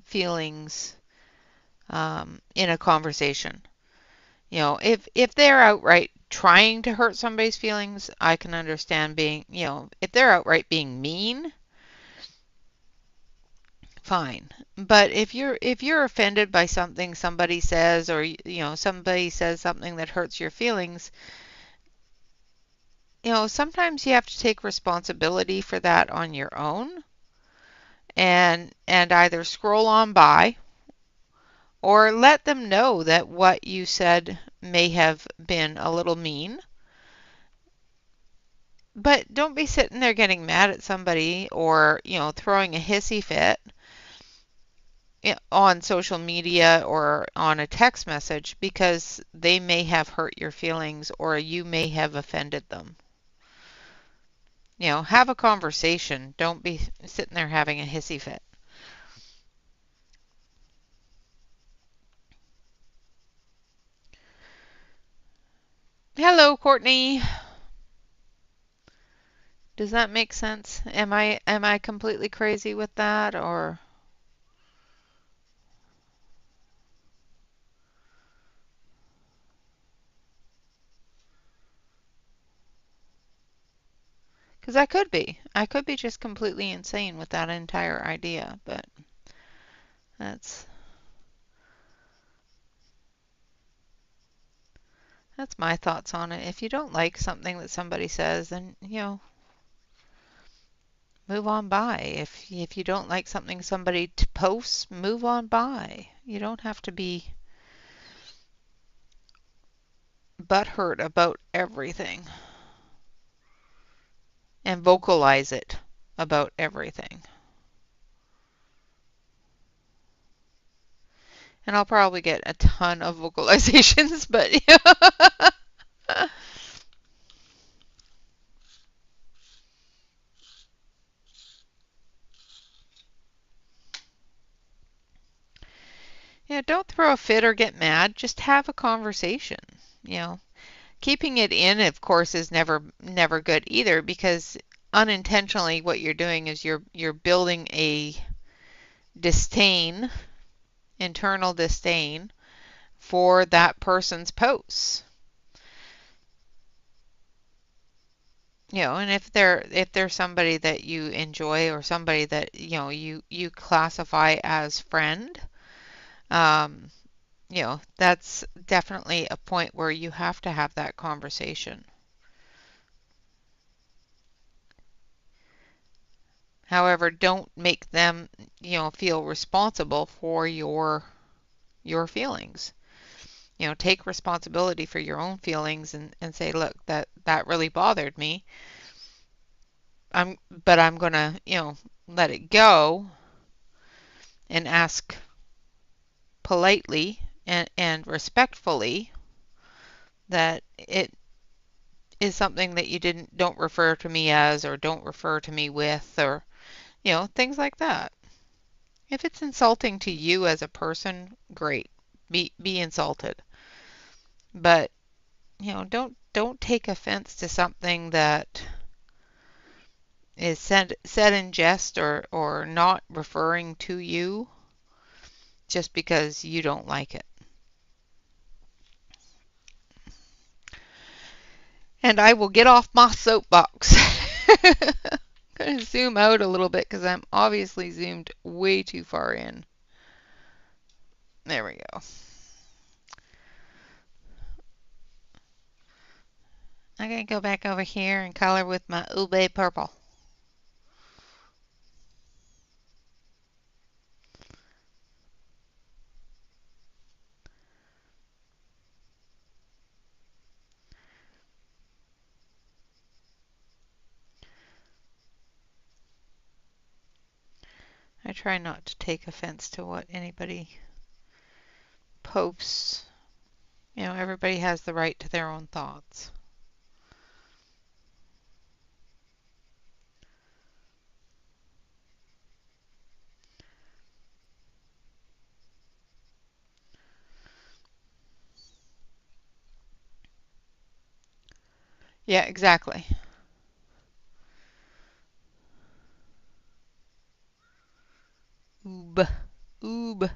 feelings in a conversation. If they're outright trying to hurt somebody's feelings, I can understand being, if they're outright being mean, fine. But if you're offended by something somebody says, or somebody says something that hurts your feelings, sometimes you have to take responsibility for that on your own and either scroll on by or let them know that what you said may have been a little mean. But don't be sitting there getting mad at somebody or, throwing a hissy fit on social media or on a text message because they may have hurt your feelings or you may have offended them. Have a conversation. Don't be sitting there having a hissy fit. Hello, Courtney. Does that make sense? Am I completely crazy with that or because I could be just completely insane with that entire idea, but that's that's my thoughts on it. If you don't like something that somebody says, then, move on by. If you don't like something somebody posts, move on by. You don't have to be butthurt about everything and vocalize it about everything. And I'll probably get a ton of vocalizations, but yeah, don't throw a fit or get mad. Just have a conversation. You know, keeping it in, of course, is never good either because unintentionally what you're doing is you're building a disdain, internal disdain for that person's posts. And if they're somebody that you enjoy or somebody that you classify as friend, um, that's definitely a point where you have to have that conversation. However, don't make them, feel responsible for your feelings. Take responsibility for your own feelings and say, look, that really bothered me. But I'm gonna, let it go and ask politely and respectfully that it is something that you don't refer to me as, or don't refer to me with, or things like that. If it's insulting to you as a person, great. Be insulted. But, don't take offense to something that is said in jest, or not referring to you just because you don't like it. And I will get off my soapbox. I'm going to zoom out a little bit because I'm obviously zoomed way too far in. There we go. I'm going to go back over here and color with my ube purple. I try not to take offense to what anybody posts. Everybody has the right to their own thoughts. Yeah, exactly. Oob. Oob.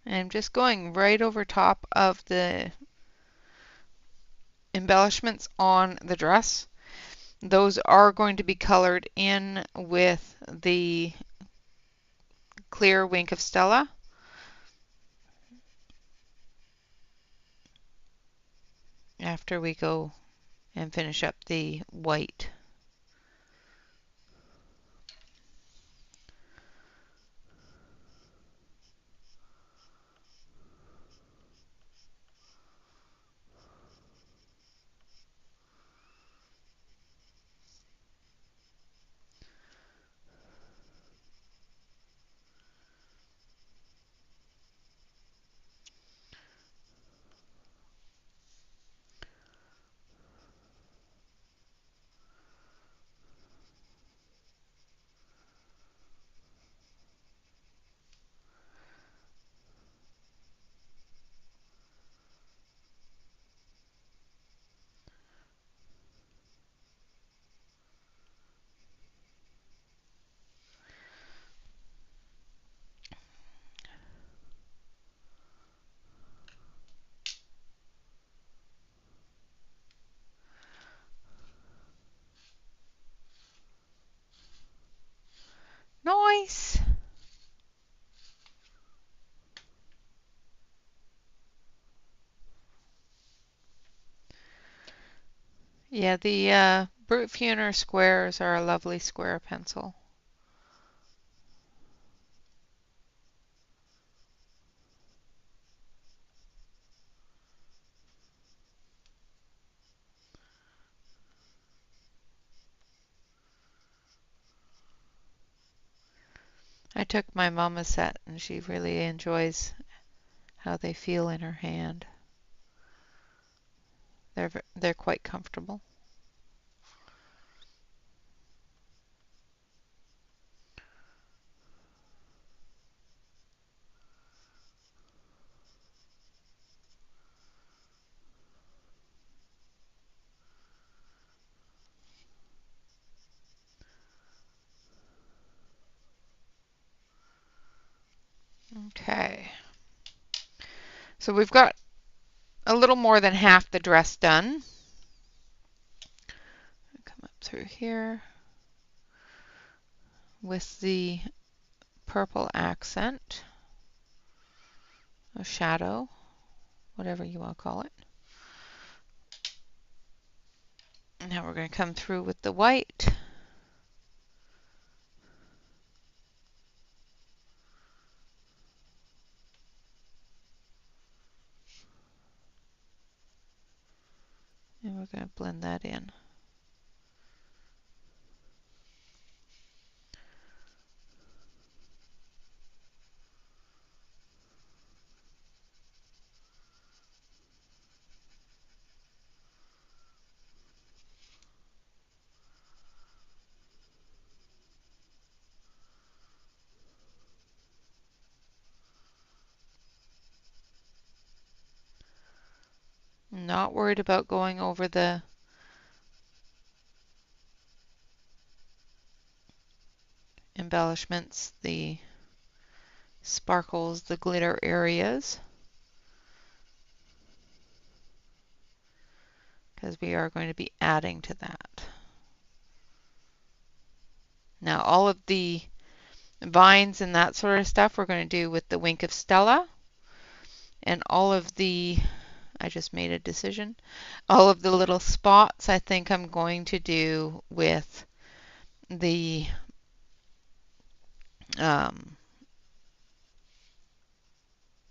And I'm just going right over top of the embellishments on the dress. Those are going to be colored in with the clear Wink of Stella. After we go and finish up the white. Nice! Yeah, the Brute Funer squares are a lovely square pencil. I took my mama set and she really enjoys how they feel in her hand. They're quite comfortable. Okay. So we've got a little more than half the dress done. Come up through here with the purple accent, a shadow. whatever you want to call it. Now we're going to come through with the white. And we're going to blend that in. Not worried about going over the embellishments, the sparkles, the glitter areas, because we are going to be adding to that. Now all of the vines and that sort of stuff we're going to do with the Wink of Stella, and all of the, I just made a decision, all of the little spots I think I'm going to do with the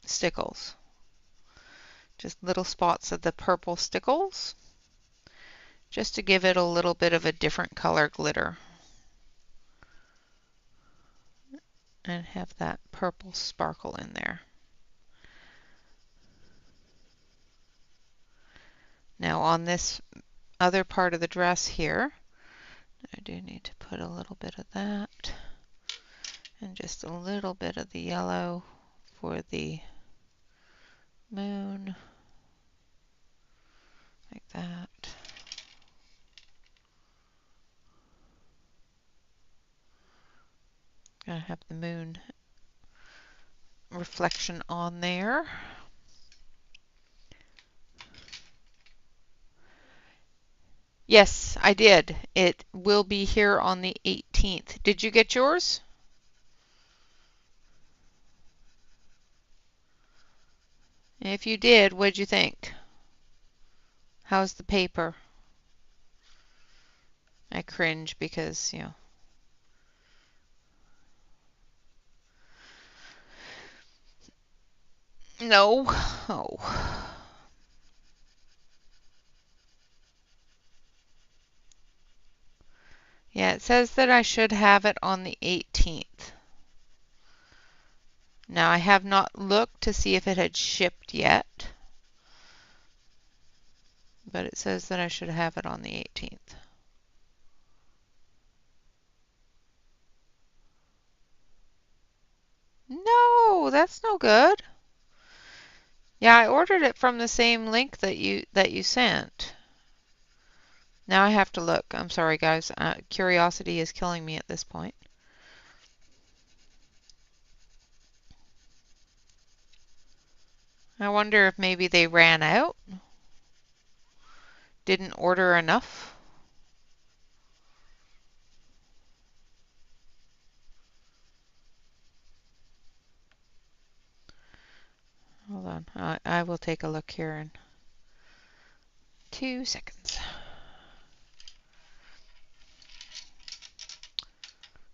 stickles. Just little spots of the purple stickles, just to give it a little bit of a different color glitter. And have that purple sparkle in there. Now on this other part of the dress here, I do need to put a little bit of that and just a little bit of the yellow for the moon, like that. Gonna have the moon reflection on there. Yes, I did. It will be here on the 18th. Did you get yours? If you did, what'd you think? How's the paper? I cringe because, you know. No. Oh. Yeah, it says that I should have it on the 18th. Now, I have not looked to see if it had shipped yet, but it says that I should have it on the 18th. No, that's no good. Yeah, I ordered it from the same link that you sent. Now I have to look. I'm sorry, guys. Curiosity is killing me at this point. I wonder if maybe they ran out, didn't order enough. Hold on. I will take a look here in 2 seconds.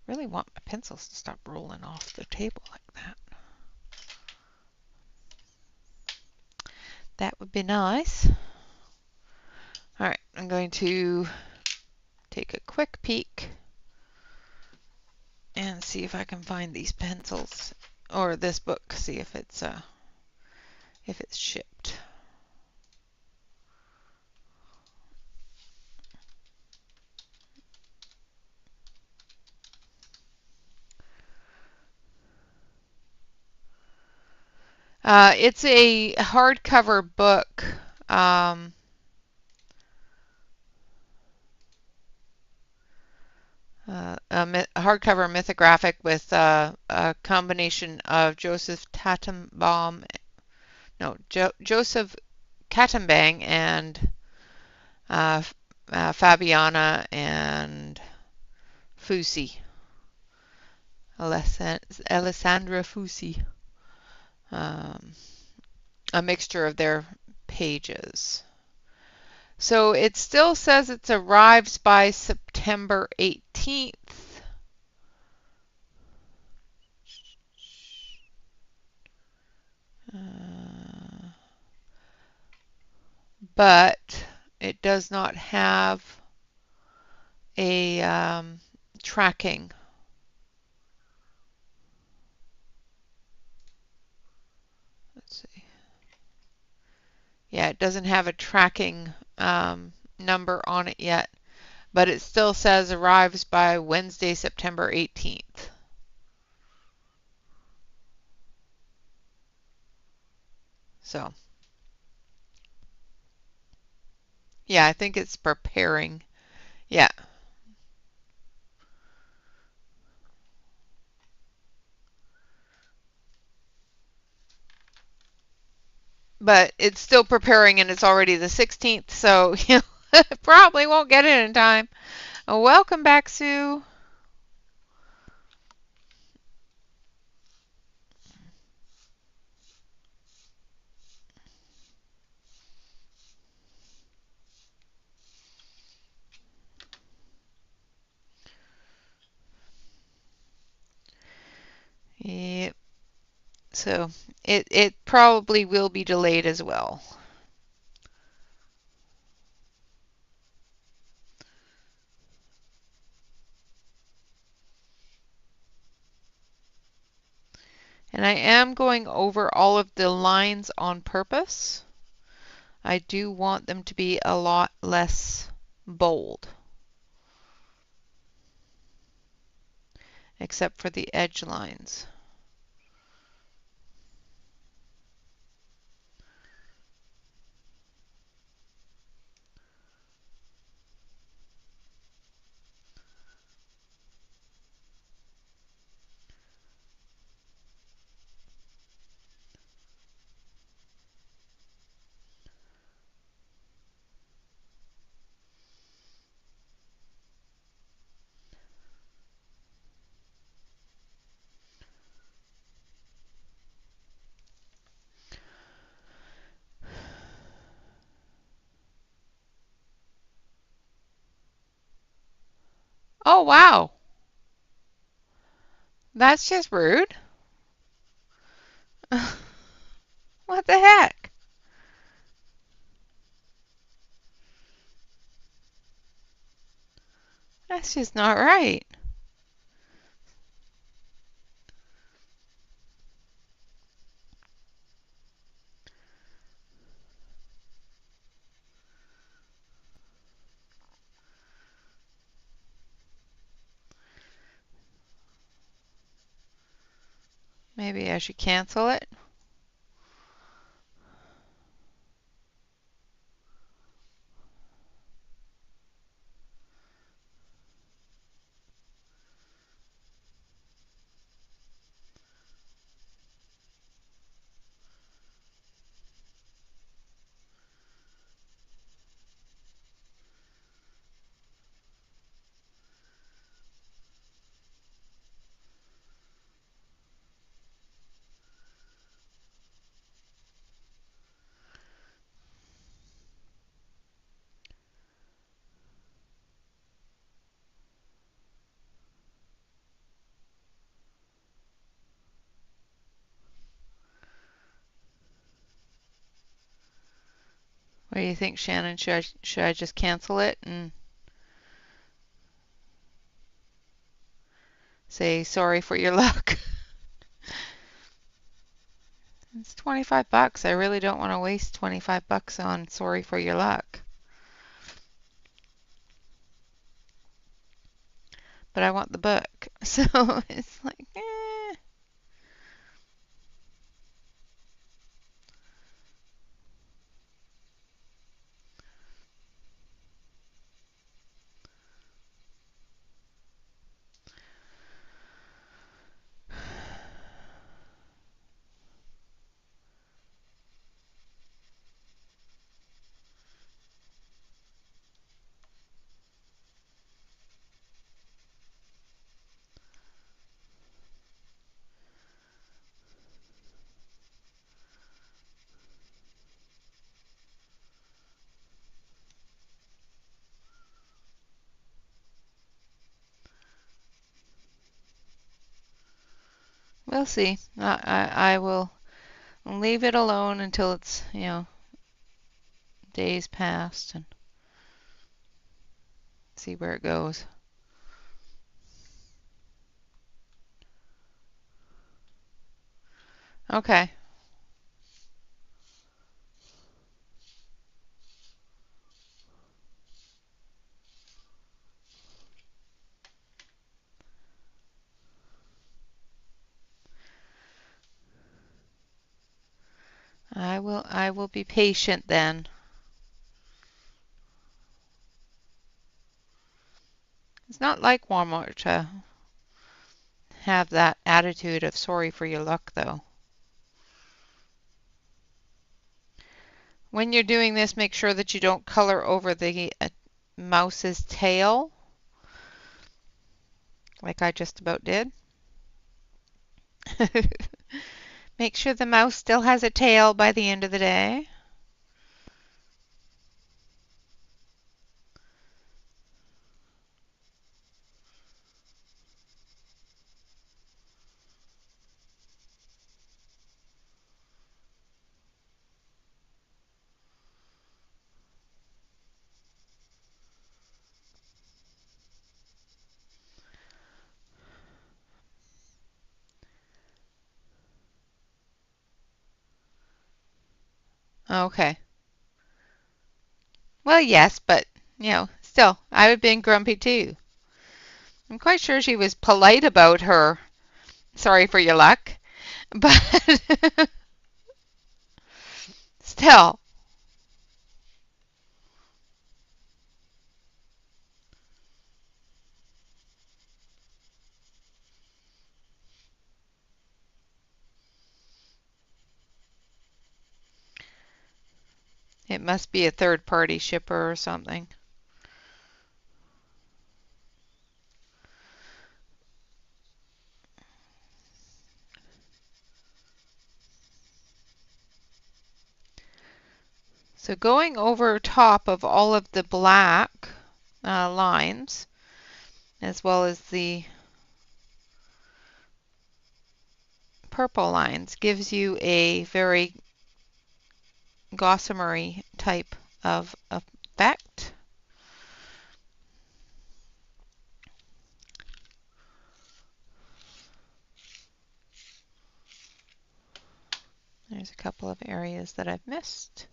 Really want my pencils to stop rolling off the table like that. That would be nice. All right, I'm going to take a quick peek and see if I can find these pencils or this book, see if it's shipped. It's a hardcover book. A hardcover mythographic with a combination of Joseph Tattenbaum, no, Joseph Kattenbang and Fabiana and Fusi, Alessandra Fusi. a mixture of their pages. So it still says it arrives by September 18th. But it does not have a tracking. Let's see. Yeah, it doesn't have a tracking number on it yet, but it still says arrives by Wednesday, September 18th. So, yeah, I think it's preparing. Yeah. But it's still preparing and it's already the 16th, so you probably won't get it in time. Welcome back, Sue. Yep. So it probably will be delayed as well. And I am going over all of the lines on purpose. I do want them to be a lot less bold, except for the edge lines. Oh, wow. That's just rude. What the heck? That's just not right. Maybe I should cancel it. What do you think, Shannon? Should I just cancel it and say sorry for your luck? It's 25 bucks. I really don't want to waste 25 bucks on sorry for your luck. But I want the book. So it's like, eh. we'll see. I will leave it alone until it's, days past and see where it goes. Okay. I will be patient then. It's not like Walmart to have that attitude of sorry for your luck though. When you're doing this, make sure that you don't color over the mouse's tail like I just about did. Make sure the mouse still has a tail by the end of the day. Okay. Well, yes, but, still, I would have been grumpy too. I'm quite sure she was polite about her sorry for your luck, but still, it must be a third-party shipper or something. So going over top of all of the black lines, as well as the purple lines, gives you a very gossamery type of effect. There's a couple of areas that I've missed.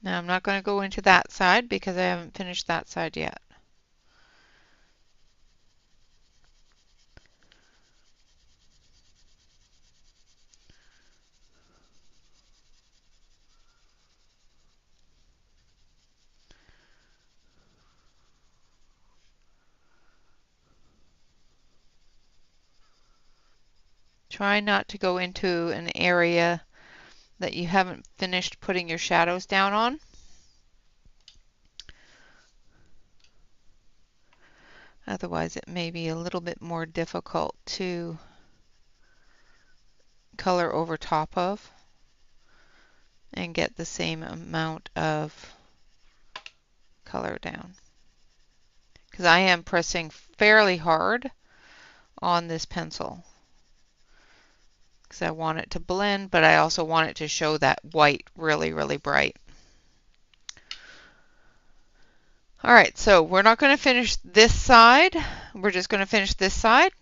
Now I'm not going to go into that side because I haven't finished that side yet. Try not to go into an area that you haven't finished putting your shadows down on. Otherwise, it may be a little bit more difficult to color over top of and get the same amount of color down. Because I am pressing fairly hard on this pencil. Because I want it to blend, but I also want it to show that white really, really bright. All right, so we're not going to finish this side. We're just going to finish this side.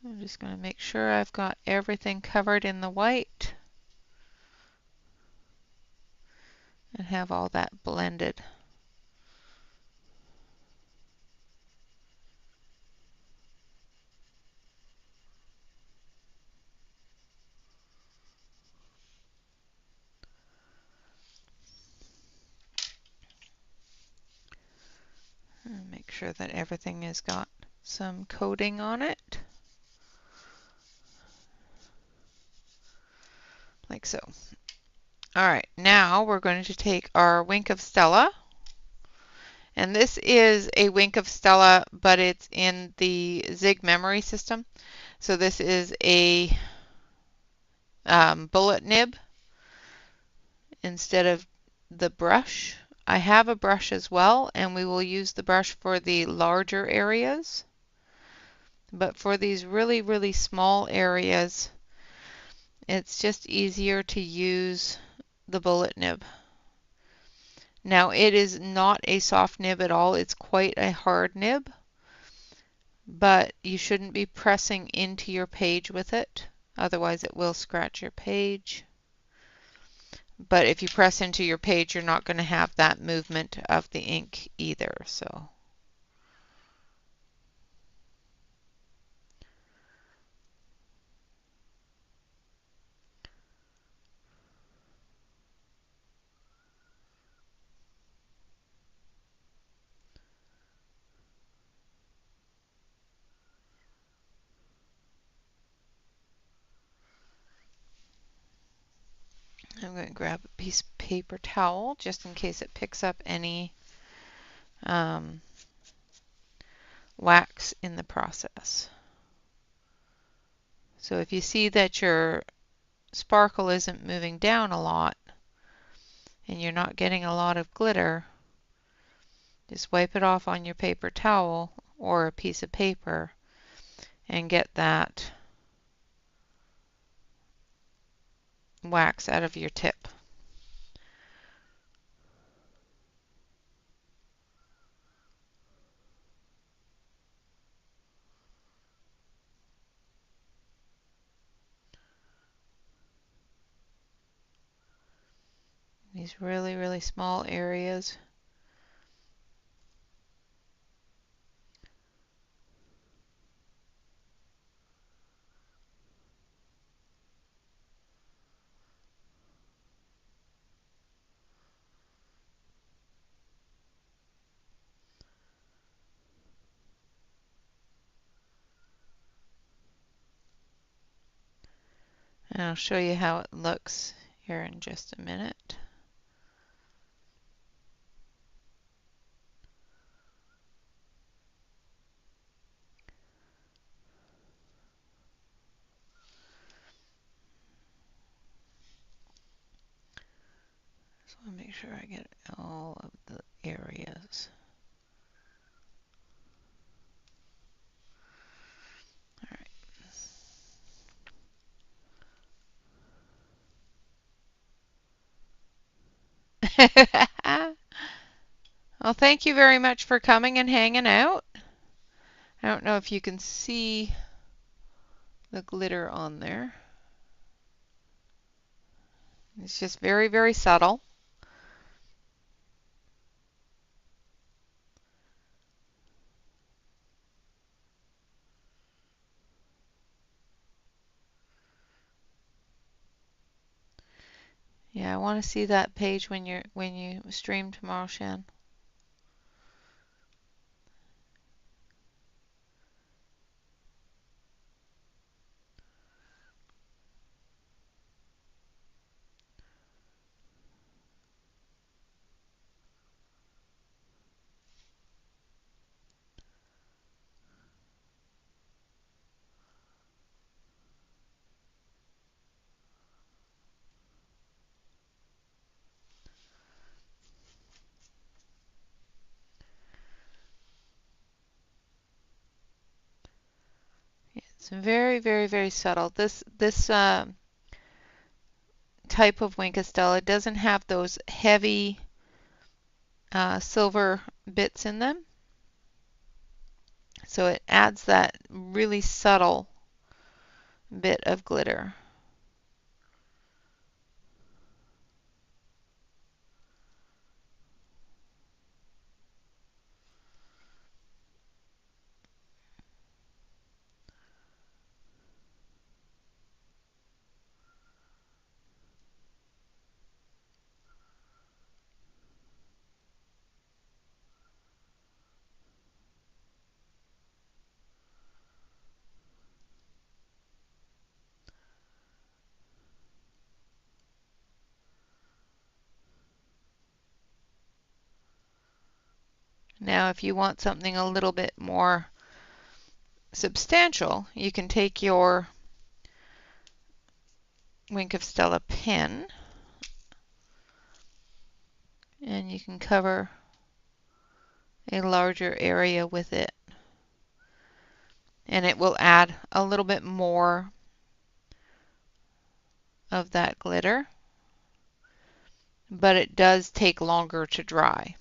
I'm just going to make sure I've got everything covered in the white and have all that blended. And make sure that everything has got some coating on it. Like so. All right, now we're going to take our Wink of Stella And this is a Wink of Stella, but it's in the Zig memory system. So this is a bullet nib instead of the brush. I have a brush as well, and we will use the brush for the larger areas. But for these really, really small areas, it's just easier to use the bullet nib. Now, it is not a soft nib at all. It's quite a hard nib, but you shouldn't be pressing into your page with it. Otherwise, it will scratch your page. But if you press into your page, you're not going to have that movement of the ink either. So I'm going to grab a piece of paper towel just in case it picks up any wax in the process. So if you see that your sparkle isn't moving down a lot and you're not getting a lot of glitter, just wipe it off on your paper towel or a piece of paper and get that wax out of your tip. These really, really small areas. And I'll show you how it looks here in just a minute. Just want to make sure I get all of the areas. All right. Well, thank you very much for coming and hanging out. I don't know if you can see the glitter on there. It's just very, very subtle. Yeah, I want to see that page when you stream tomorrow, Shan. It's very, very, very subtle. This type of Wink of Stella doesn't have those heavy silver bits in them. So it adds that really subtle bit of glitter. Now, if you want something a little bit more substantial, you can take your Wink of Stella pen and you can cover a larger area with it. And it will add a little bit more of that glitter, but it does take longer to dry.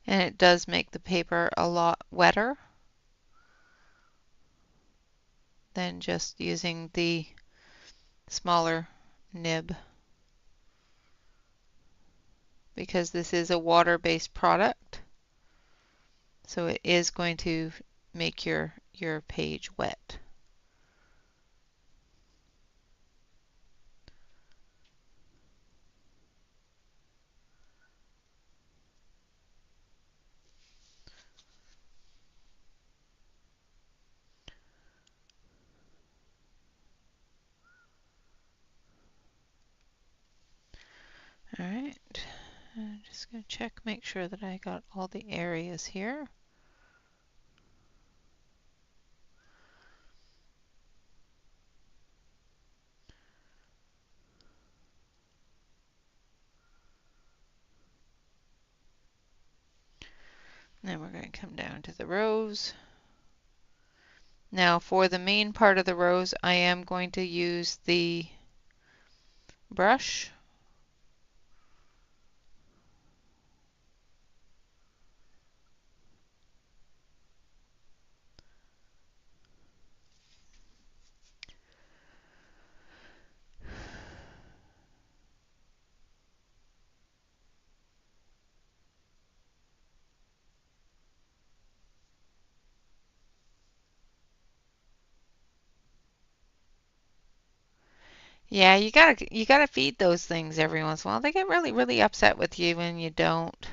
And it does make the paper a lot wetter than just using the smaller nib, because this is a water-based product, so it is going to make your page wet. All right, I'm just going to check, make sure that I got all the areas here. Then we're going to come down to the rose. Now for the main part of the rose, I am going to use the brush. Yeah, you gotta feed those things every once in a while. They get really, really upset with you when you don't.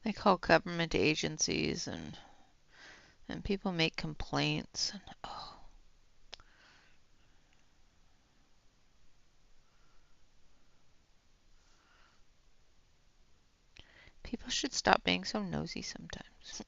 They call government agencies and people make complaints. And, oh, people should stop being so nosy sometimes.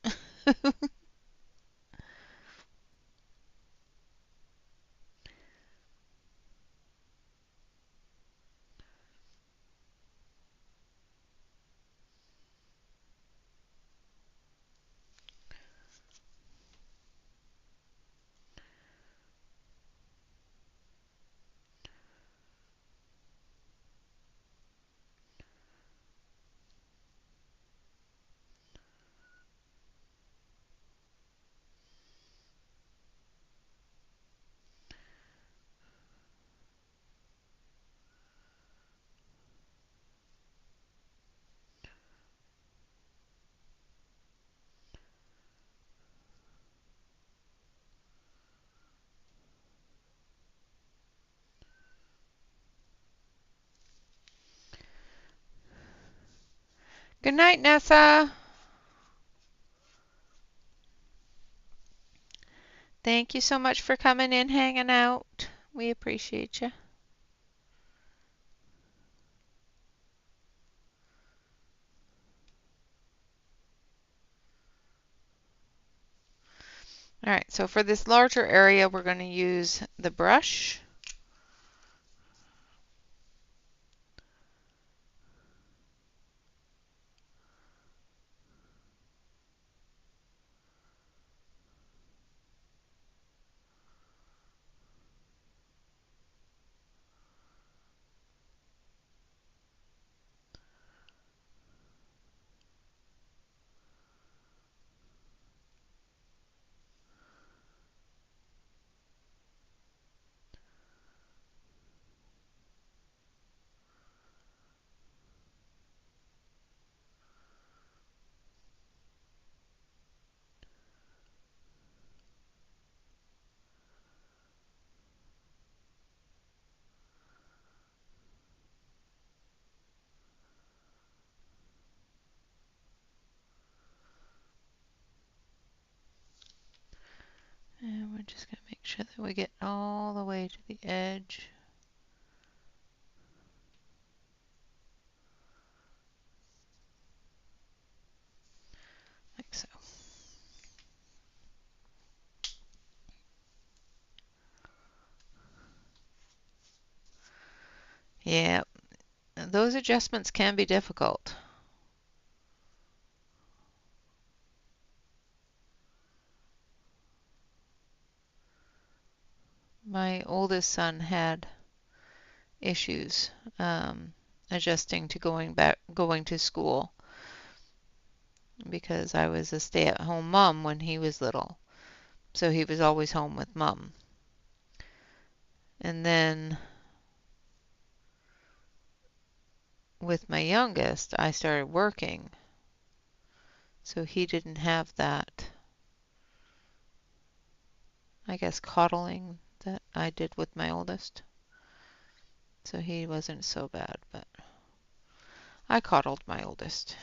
Good night, Nessa. Thank you so much for coming in, hanging out. We appreciate you. All right, so for this larger area, we're going to use the brush. And we're just going to make sure that we get all the way to the edge. Like so. Yeah, those adjustments can be difficult. My oldest son had issues adjusting to going to school because I was a stay-at-home mom when he was little. So he was always home with mom. And then with my youngest, I started working. So he didn't have that, I guess, coddling that I did with my oldest. So he wasn't so bad, but I coddled my oldest.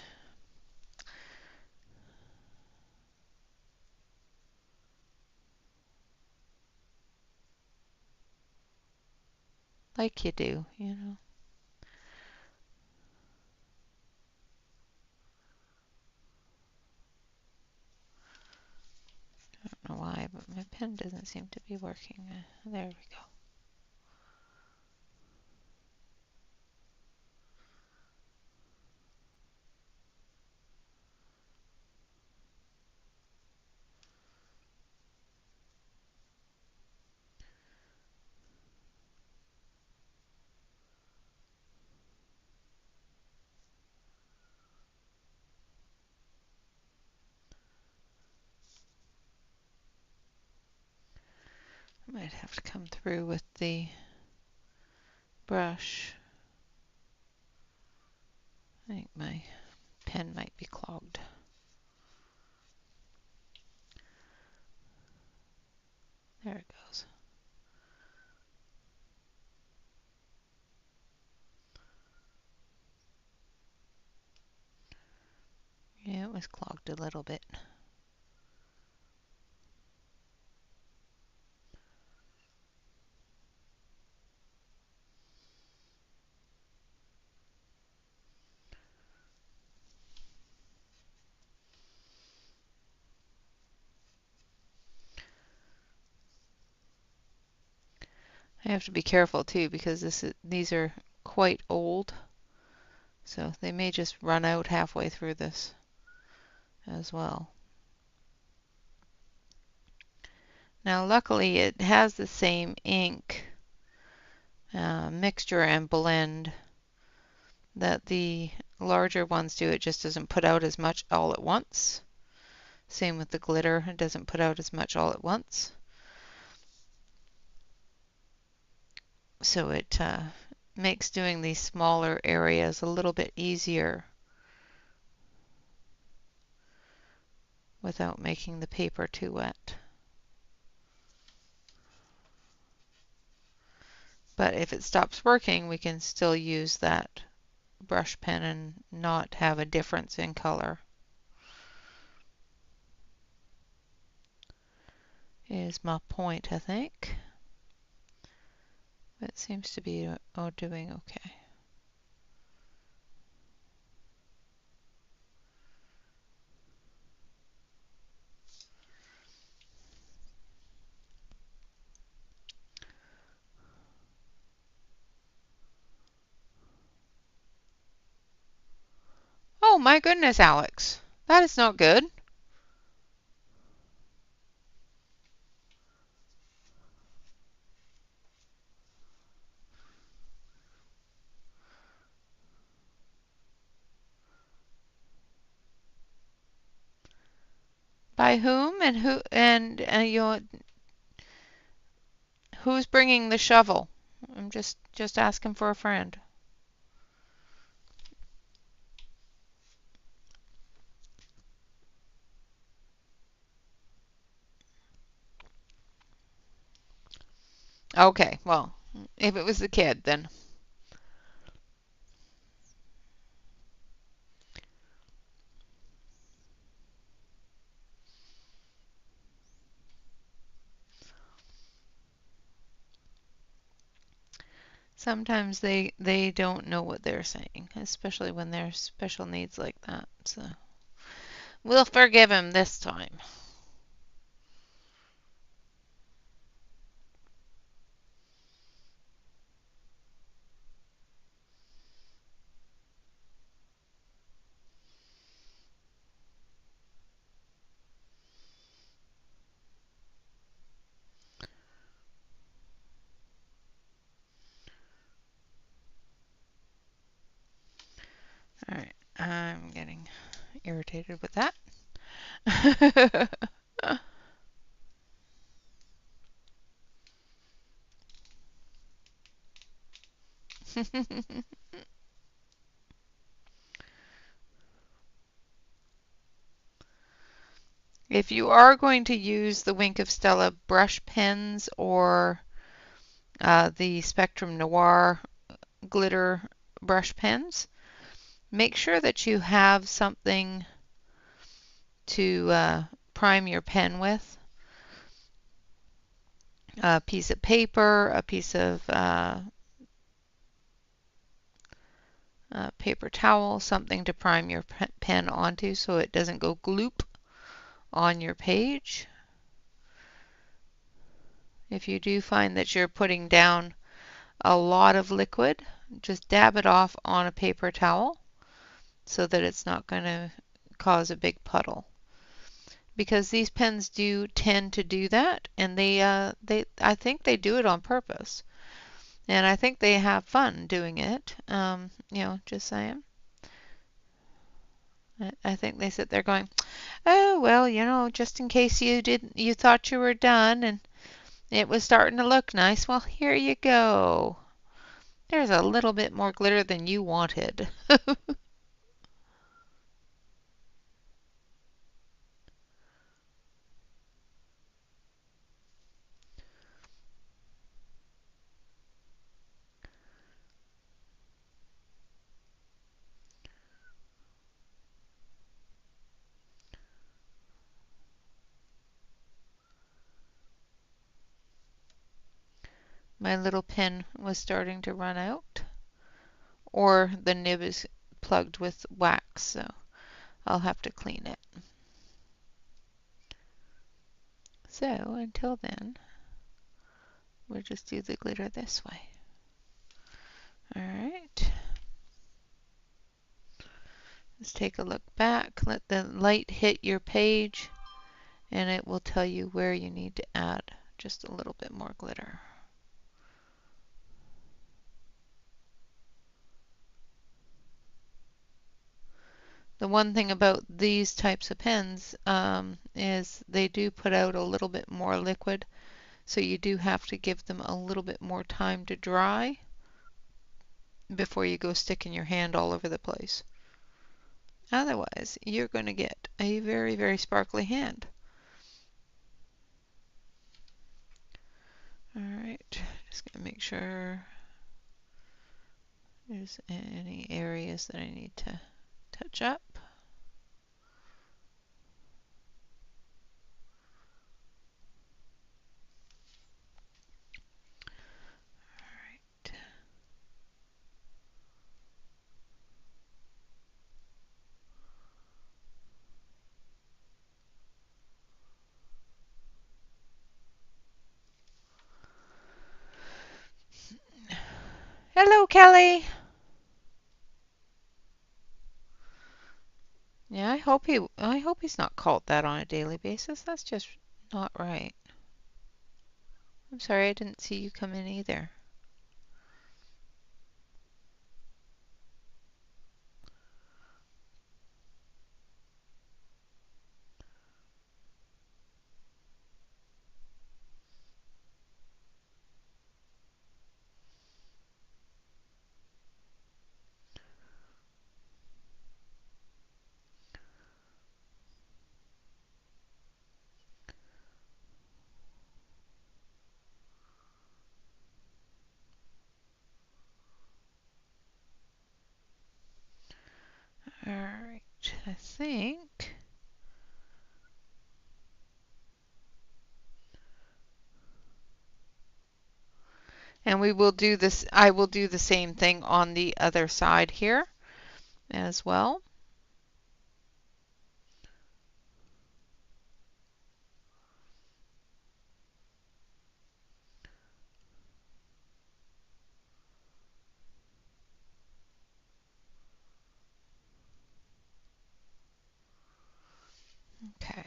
Like you do, you know. I don't know why, but my pen doesn't seem to be working. There we go. I might have to come through with the brush. I think my pen might be clogged. There it goes. Yeah, it was clogged a little bit. I have to be careful too because these are quite old, so they may just run out halfway through this as well. Now luckily it has the same ink mixture and blend that the larger ones do. It just doesn't put out as much all at once. Same with the glitter, it doesn't put out as much all at once. So it makes doing these smaller areas a little bit easier without making the paper too wet. But if it stops working, we can still use that brush pen and not have a difference in color. Is my point, I think. It seems to be doing okay. Oh my goodness, Alex. That is not good. By whom and who's bringing the shovel? I'm just asking for a friend. Okay, well, if it was the kid, then. Sometimes they don't know what they're saying, especially when they're special needs like that. So we'll forgive him this time. All right, I'm getting irritated with that. If you are going to use the Wink of Stella brush pens or the Spectrum Noir glitter brush pens, make sure that you have something to prime your pen with. A piece of paper, a piece of paper towel, something to prime your pen onto so it doesn't go gloop on your page. If you do find that you're putting down a lot of liquid, just dab it off on a paper towel so that it's not going to cause a big puddle. Because these pens do tend to do that, and I think they do it on purpose. And I think they have fun doing it. Just saying. I think they sit there going, "Oh, well, just in case you thought you were done and it was starting to look nice. Well, here you go. There's a little bit more glitter than you wanted." My little pen was starting to run out, or the nib is plugged with wax, so I'll have to clean it. So until then, we'll just do the glitter this way. All right. Let's take a look back. Let the light hit your page, and it will tell you where you need to add just a little bit more glitter. The one thing about these types of pens is they do put out a little bit more liquid, so you do have to give them a little bit more time to dry before you go sticking your hand all over the place. Otherwise, you're going to get a very, very sparkly hand. All right, just going to make sure there's any areas that I need to touch up. Hello, Kelly. Yeah, I hope he's not called that on a daily basis. That's just not right. I'm sorry I didn't see you come in either. All right, I think. And we will do this, I will do the same thing on the other side here as well. Okay.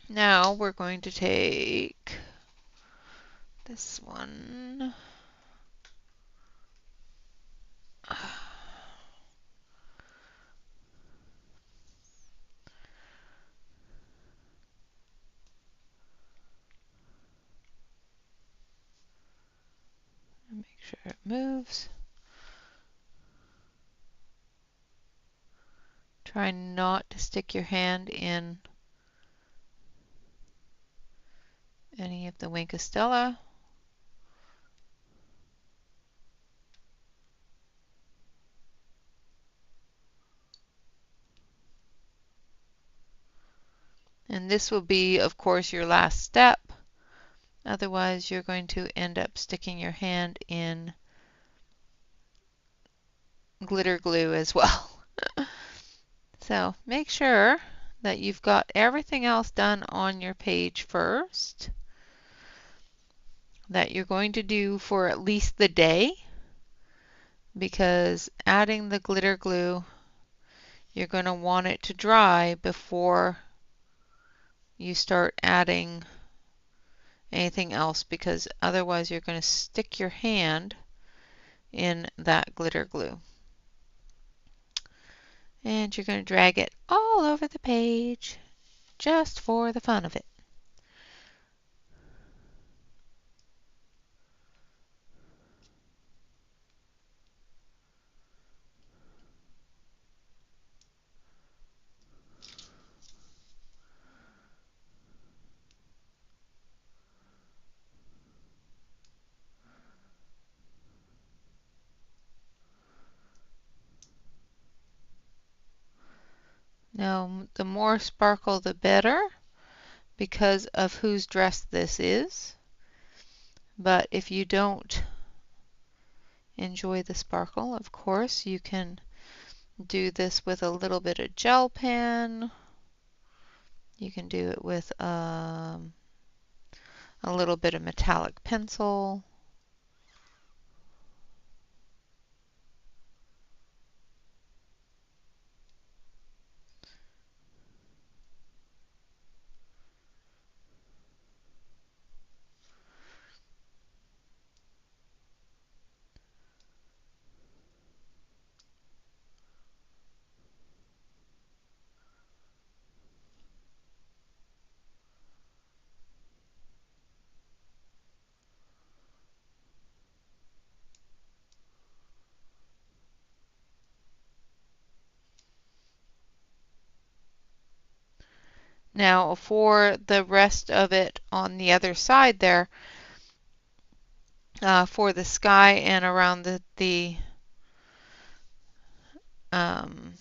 Now we're going to take this one. Make sure it moves. Try not to stick your hand in any of the Winkostella. And this will be, of course, your last step. Otherwise, you're going to end up sticking your hand in glitter glue as well. So make sure that you've got everything else done on your page first that you're going to do for at least the day, because adding the glitter glue, you're going to want it to dry before you start adding anything else, because otherwise you're going to stick your hand in that glitter glue. And you're going to drag it all over the page just for the fun of it. Now, the more sparkle the better, because of whose dress this is. But if you don't enjoy the sparkle, of course, you can do this with a little bit of gel pen. You can do it with a little bit of metallic pencil. Now for the rest of it on the other side there, for the sky and around the um,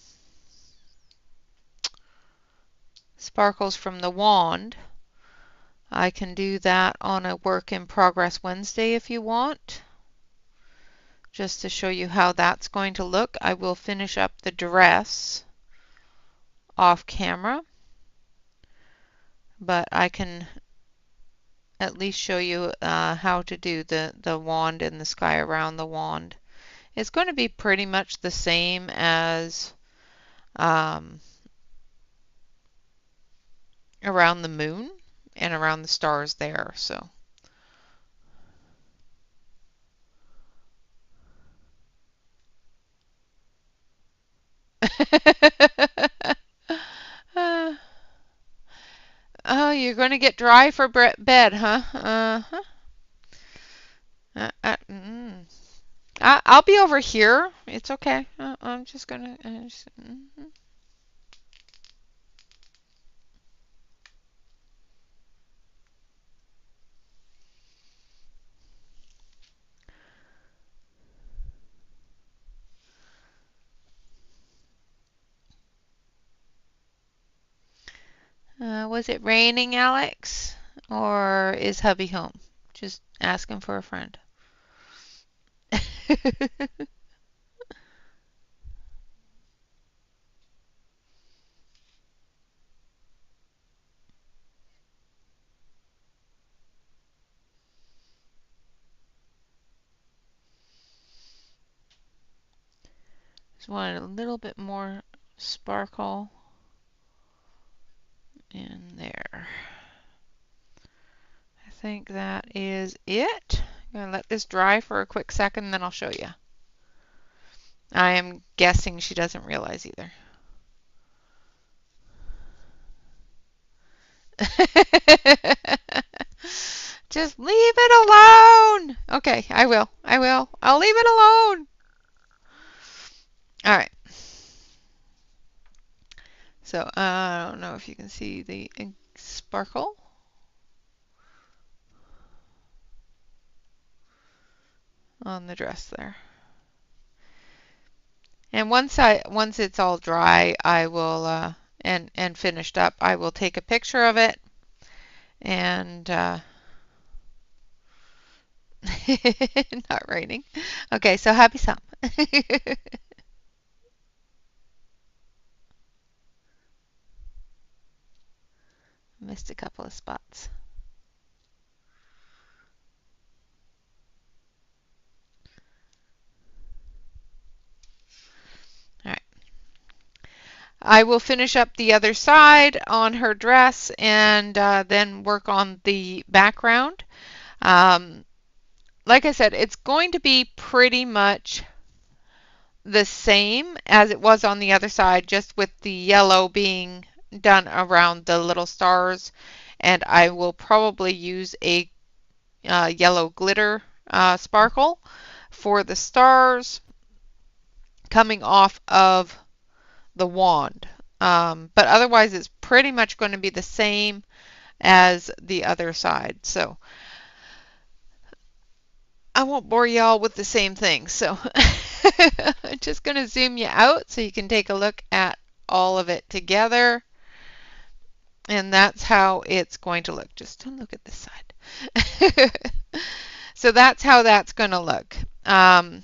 sparkles from the wand, I can do that on a work in progress Wednesday if you want. Just to show you how that's going to look, I will finish up the dress off camera, but I can at least show you how to do the wand and the sky around the wand. It's going to be pretty much the same as around the moon and around the stars there. So oh, you're going to get dry for bed, huh? Uh-huh. I'll be over here. It's okay. I'm just gonna. Was it raining, Alex? Or is hubby home? Just asking for a friend. Just wanted a little bit more sparkle in there. I think that is it. I'm going to let this dry for a quick second and then I'll show you. I am guessing she doesn't realize either. Just leave it alone. Okay, I will. I'll leave it alone. All right. So I don't know if you can see the sparkle on the dress there. And once it's all dry, I will and finished up, I will take a picture of it and not raining. Okay, so happy some. Missed a couple of spots. All right. I will finish up the other side on her dress and then work on the background. Like I said, it's going to be pretty much the same as it was on the other side, just with the yellow being done around the little stars. And I will probably use a yellow glitter sparkle for the stars coming off of the wand. But otherwise, it's pretty much going to be the same as the other side. So I won't bore y'all with the same thing. So I'm just going to zoom you out so you can take a look at all of it together. And that's how it's going to look. Just don't look at this side. So that's how that's going to look. And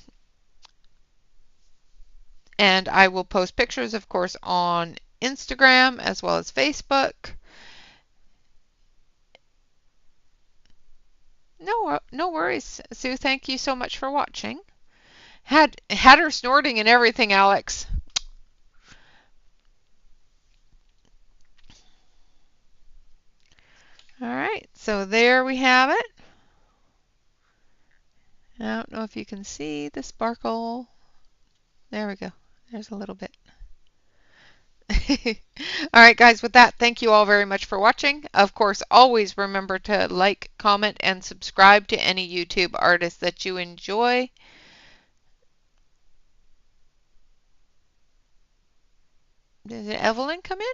I will post pictures, of course, on Instagram as well as Facebook. No worries, Sue. Thank you so much for watching. Had her snorting and everything, Alex. All right, so there we have it. I don't know if you can see the sparkle. There we go. There's a little bit. All right, guys, with that, thank you all very much for watching. Of course, always remember to like, comment, and subscribe to any YouTube artist that you enjoy. Did Evelyn come in?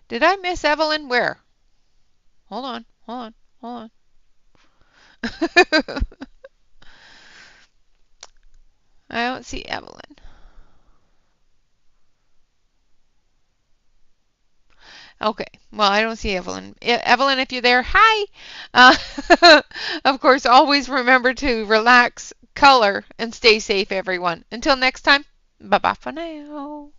Did I miss Evelyn? Where? Hold on. I don't see Evelyn. Okay, well, I don't see Evelyn. Evelyn, if you're there, hi! Of course, always remember to relax, color, and stay safe, everyone. Until next time, bye-bye for now.